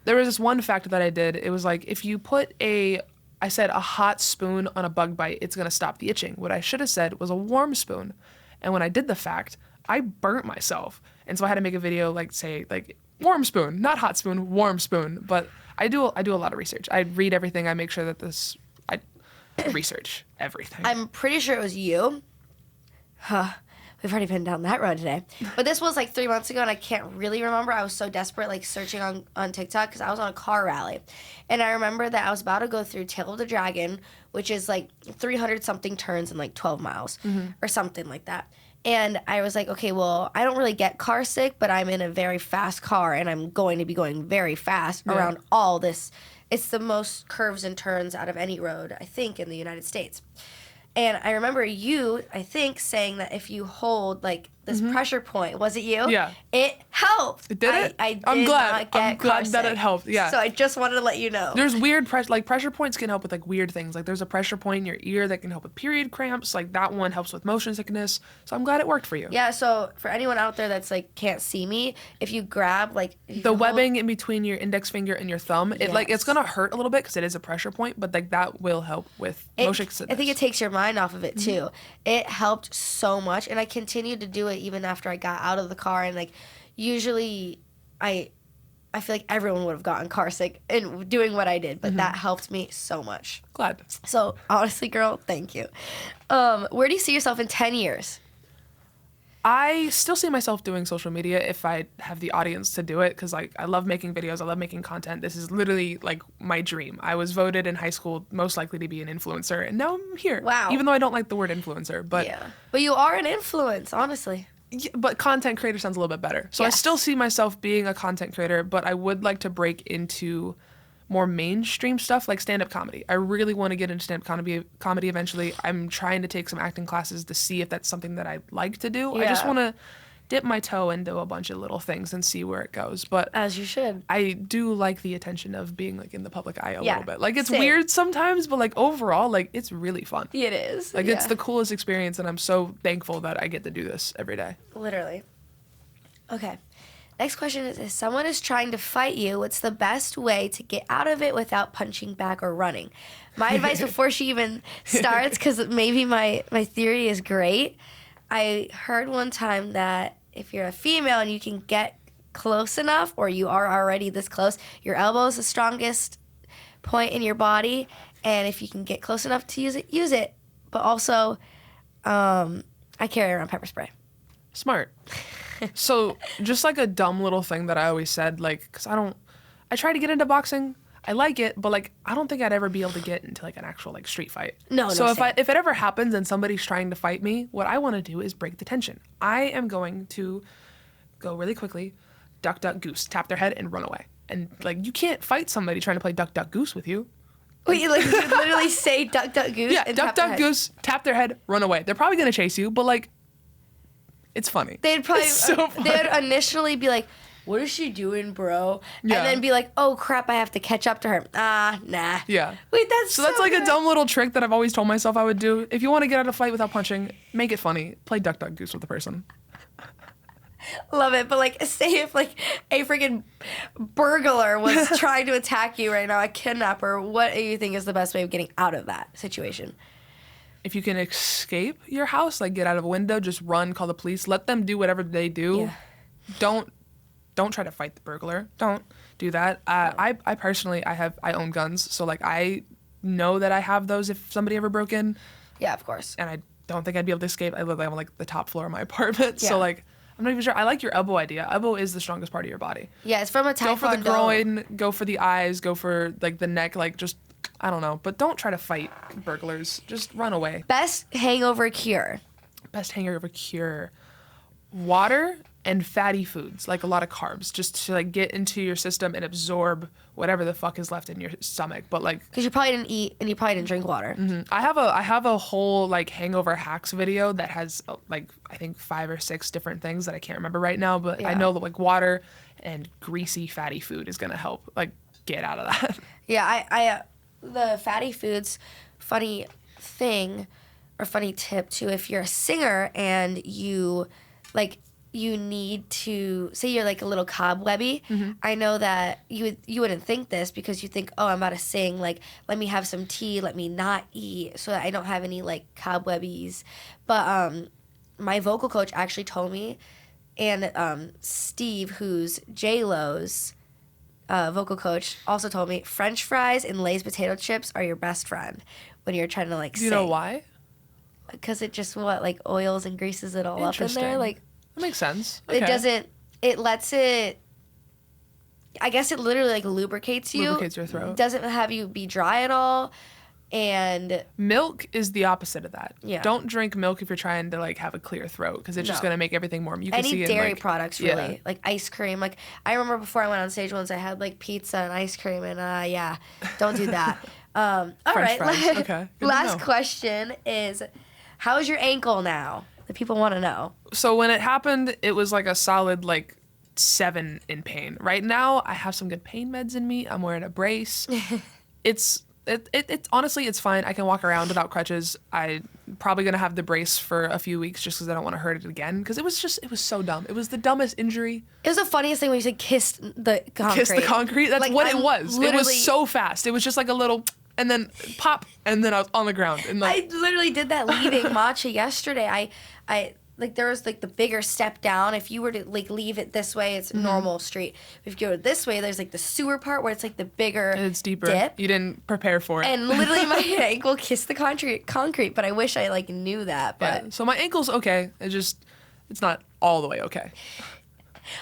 there was this one fact that I did. It was like, if you put I said a hot spoon on a bug bite, it's gonna stop the itching. What I should have said was a warm spoon. And when I did the fact, I burnt myself. And so I had to make a video like say like warm spoon, not hot spoon, warm spoon. But I do a lot of research. I read everything. I make sure that I research everything. I'm pretty sure it was you. We've already been down that road today. But this was like 3 months ago, and I can't really remember. I was so desperate, like searching on TikTok, because I was on a car rally. And I remember that I was about to go through Tail of the Dragon, which is like 300-something turns in like 12 miles or something like that. And I was like, okay, well, I don't really get car sick, but I'm in a very fast car, and I'm going to be going very fast around all this. It's the most curves and turns out of any road, I think, in the United States. And I remember you, I think, saying that if you hold like this pressure point, was it you? Yeah. It helped. It did it? I'm glad that it helped. Yeah. So I just wanted to let you know. There's weird pressure points can help with like weird things. Like there's a pressure point in your ear that can help with period cramps. Like that one helps with motion sickness. So I'm glad it worked for you. Yeah. So for anyone out there that's like can't see me, if you grab like the webbing in between your index finger and your thumb, it's gonna hurt a little bit because it is a pressure point, but like that will help with motion sickness. I think it takes your mind off of it too. It helped so much, and I continued to do it even after I got out of the car. And like usually I feel like everyone would have gotten car sick in doing what I did, but that helped me so much. Glad. So honestly, girl, thank you. Where do you see yourself in 10 years? I still see myself doing social media if I have the audience to do it, because like I love making videos, I love making content. This is literally like my dream. I was voted in high school most likely to be an influencer, and now I'm here. Wow. Even though I don't like the word influencer, but yeah. But you are an influence, honestly. Yeah, but content creator sounds a little bit better. So yes. I still see myself being a content creator, but I would like to break into more mainstream stuff like stand-up comedy. I really want to get into stand-up comedy eventually. I'm trying to take some acting classes to see if that's something that I'd like to do. Yeah. I just want to dip my toe into a bunch of little things and see where it goes. But as you should. I do like the attention of being like in the public eye a little bit. Like it's weird sometimes, but like overall, like it's really fun. It is. Like it's the coolest experience, and I'm so thankful that I get to do this every day. Literally. Okay. Next question is, if someone is trying to fight you, what's the best way to get out of it without punching back or running? My advice before she even starts, because maybe my theory is great, I heard one time that if you're a female and you can get close enough, or you are already this close, your elbow is the strongest point in your body, and if you can get close enough to use it. But also, I carry around pepper spray. Smart. So just like a dumb little thing that I always said, like, because I try to get into boxing. I like it, but like I don't think I'd ever be able to get into like an actual like street fight. No. So if it ever happens and somebody's trying to fight me, what I want to do is break the tension. I am going to go really quickly, duck, duck, goose, tap their head and run away. And like you can't fight somebody trying to play duck, duck, goose with you. Wait, like you literally say duck, duck, goose? Yeah, and duck, duck, goose, tap their head, run away. They're probably gonna chase you, but like it's funny. They'd initially be like, what is she doing, bro? Yeah. And then be like, oh crap, I have to catch up to her. Nah. Yeah. Wait, that's like good. A dumb little trick that I've always told myself I would do. If you want to get out of a fight without punching, make it funny. Play duck, duck, goose with the person. Love it. But like, say if like a freaking burglar was trying to attack you right now, a kidnapper, what do you think is the best way of getting out of that situation? If you can escape your house, like get out of a window, just run, call the police, let them do whatever they do. Yeah. Don't try to fight the burglar. Don't do that. I personally, I own guns, so like I know that I have those if somebody ever broke in. Yeah, of course. And I don't think I'd be able to escape. I live on like the top floor of my apartment, yeah. So like I'm not even sure. I like your elbow idea. Elbow is the strongest part of your body. Yeah, it's from a taekwondo. Go for the groin, go for the eyes, go for like the neck, like just, I don't know. But don't try to fight burglars. Just run away. Best hangover cure. Best hangover cure. Water and fatty foods, like a lot of carbs, just to like get into your system and absorb whatever the fuck is left in your stomach. But like, because you probably didn't eat and you probably didn't drink water. Mm-hmm. I have a whole like hangover hacks video that has like I think 5 or 6 different things that I can't remember right now. But I know that like water and greasy fatty food is gonna help like get out of that. Yeah, I the fatty foods, funny thing or funny tip too. If you're a singer and you need to say you're like a little cobwebby. Mm-hmm. I know that you wouldn't think this because you think, oh, I'm about to sing, like let me have some tea, let me not eat so that I don't have any like cobwebbies. But my vocal coach actually told me, and Steve, who's J-Lo's vocal coach, also told me French fries and Lay's potato chips are your best friend when you're trying to like sing. Do you know why? Because it just like oils and greases it all up in there, like. That makes sense. Okay. It lets it, I guess it literally like lubricates you. Lubricates your throat. Doesn't have you be dry at all. And milk is the opposite of that. Yeah. Don't drink milk if you're trying to like have a clear throat because it's just going to make everything more mucusy. Any dairy products really. Yeah. Like ice cream. Like I remember before I went on stage once I had like pizza and ice cream and don't do that. All right. Okay. Last question is, how's your ankle now? The people want to know. So when it happened, it was like a solid like 7 in pain. Right now, I have some good pain meds in me. I'm wearing a brace. It's honestly, it's fine. I can walk around without crutches. I'm probably gonna have the brace for a few weeks just because I don't want to hurt it again. Because it was so dumb. It was the dumbest injury. It was the funniest thing when you said kissed the concrete. Kiss the concrete. That's like, what it was. It was so fast. It was just like a little. And then pop, and then I was on the ground. And like, I literally did that leaving matcha yesterday. I like there was like the bigger step down. If you were to like leave it this way, it's normal street. If you go this way, there's like the sewer part where it's like the bigger and it's deeper. Dip. You didn't prepare for it. And literally my ankle kissed the concrete. But I wish I like knew that. But yeah. So my ankle's okay. It's not all the way okay.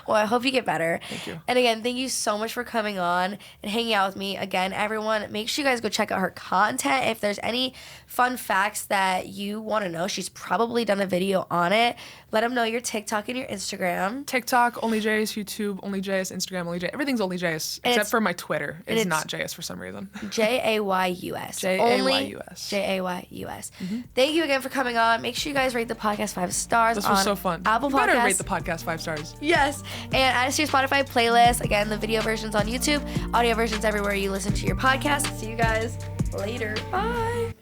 Well, I hope you get better. Thank you. And again, thank you so much for coming on and hanging out with me. Again, everyone, make sure you guys go check out her content. If there's any fun facts that you want to know, she's probably done a video on it. Let them know your TikTok and your Instagram. TikTok, only JS. YouTube, only JS. Instagram, only JS. Everything's only JS, except for my Twitter. It's not JS for some reason. JAYUS. JAYUS. JAYUS. Mm-hmm. Thank you again for coming on. Make sure you guys rate the podcast 5 stars. This was so fun. Apple you Podcasts. better rate the podcast 5 stars. Yes. And add us to your Spotify playlist. Again, the video version's on YouTube, audio version's everywhere you listen to your podcast. See you guys later. Bye.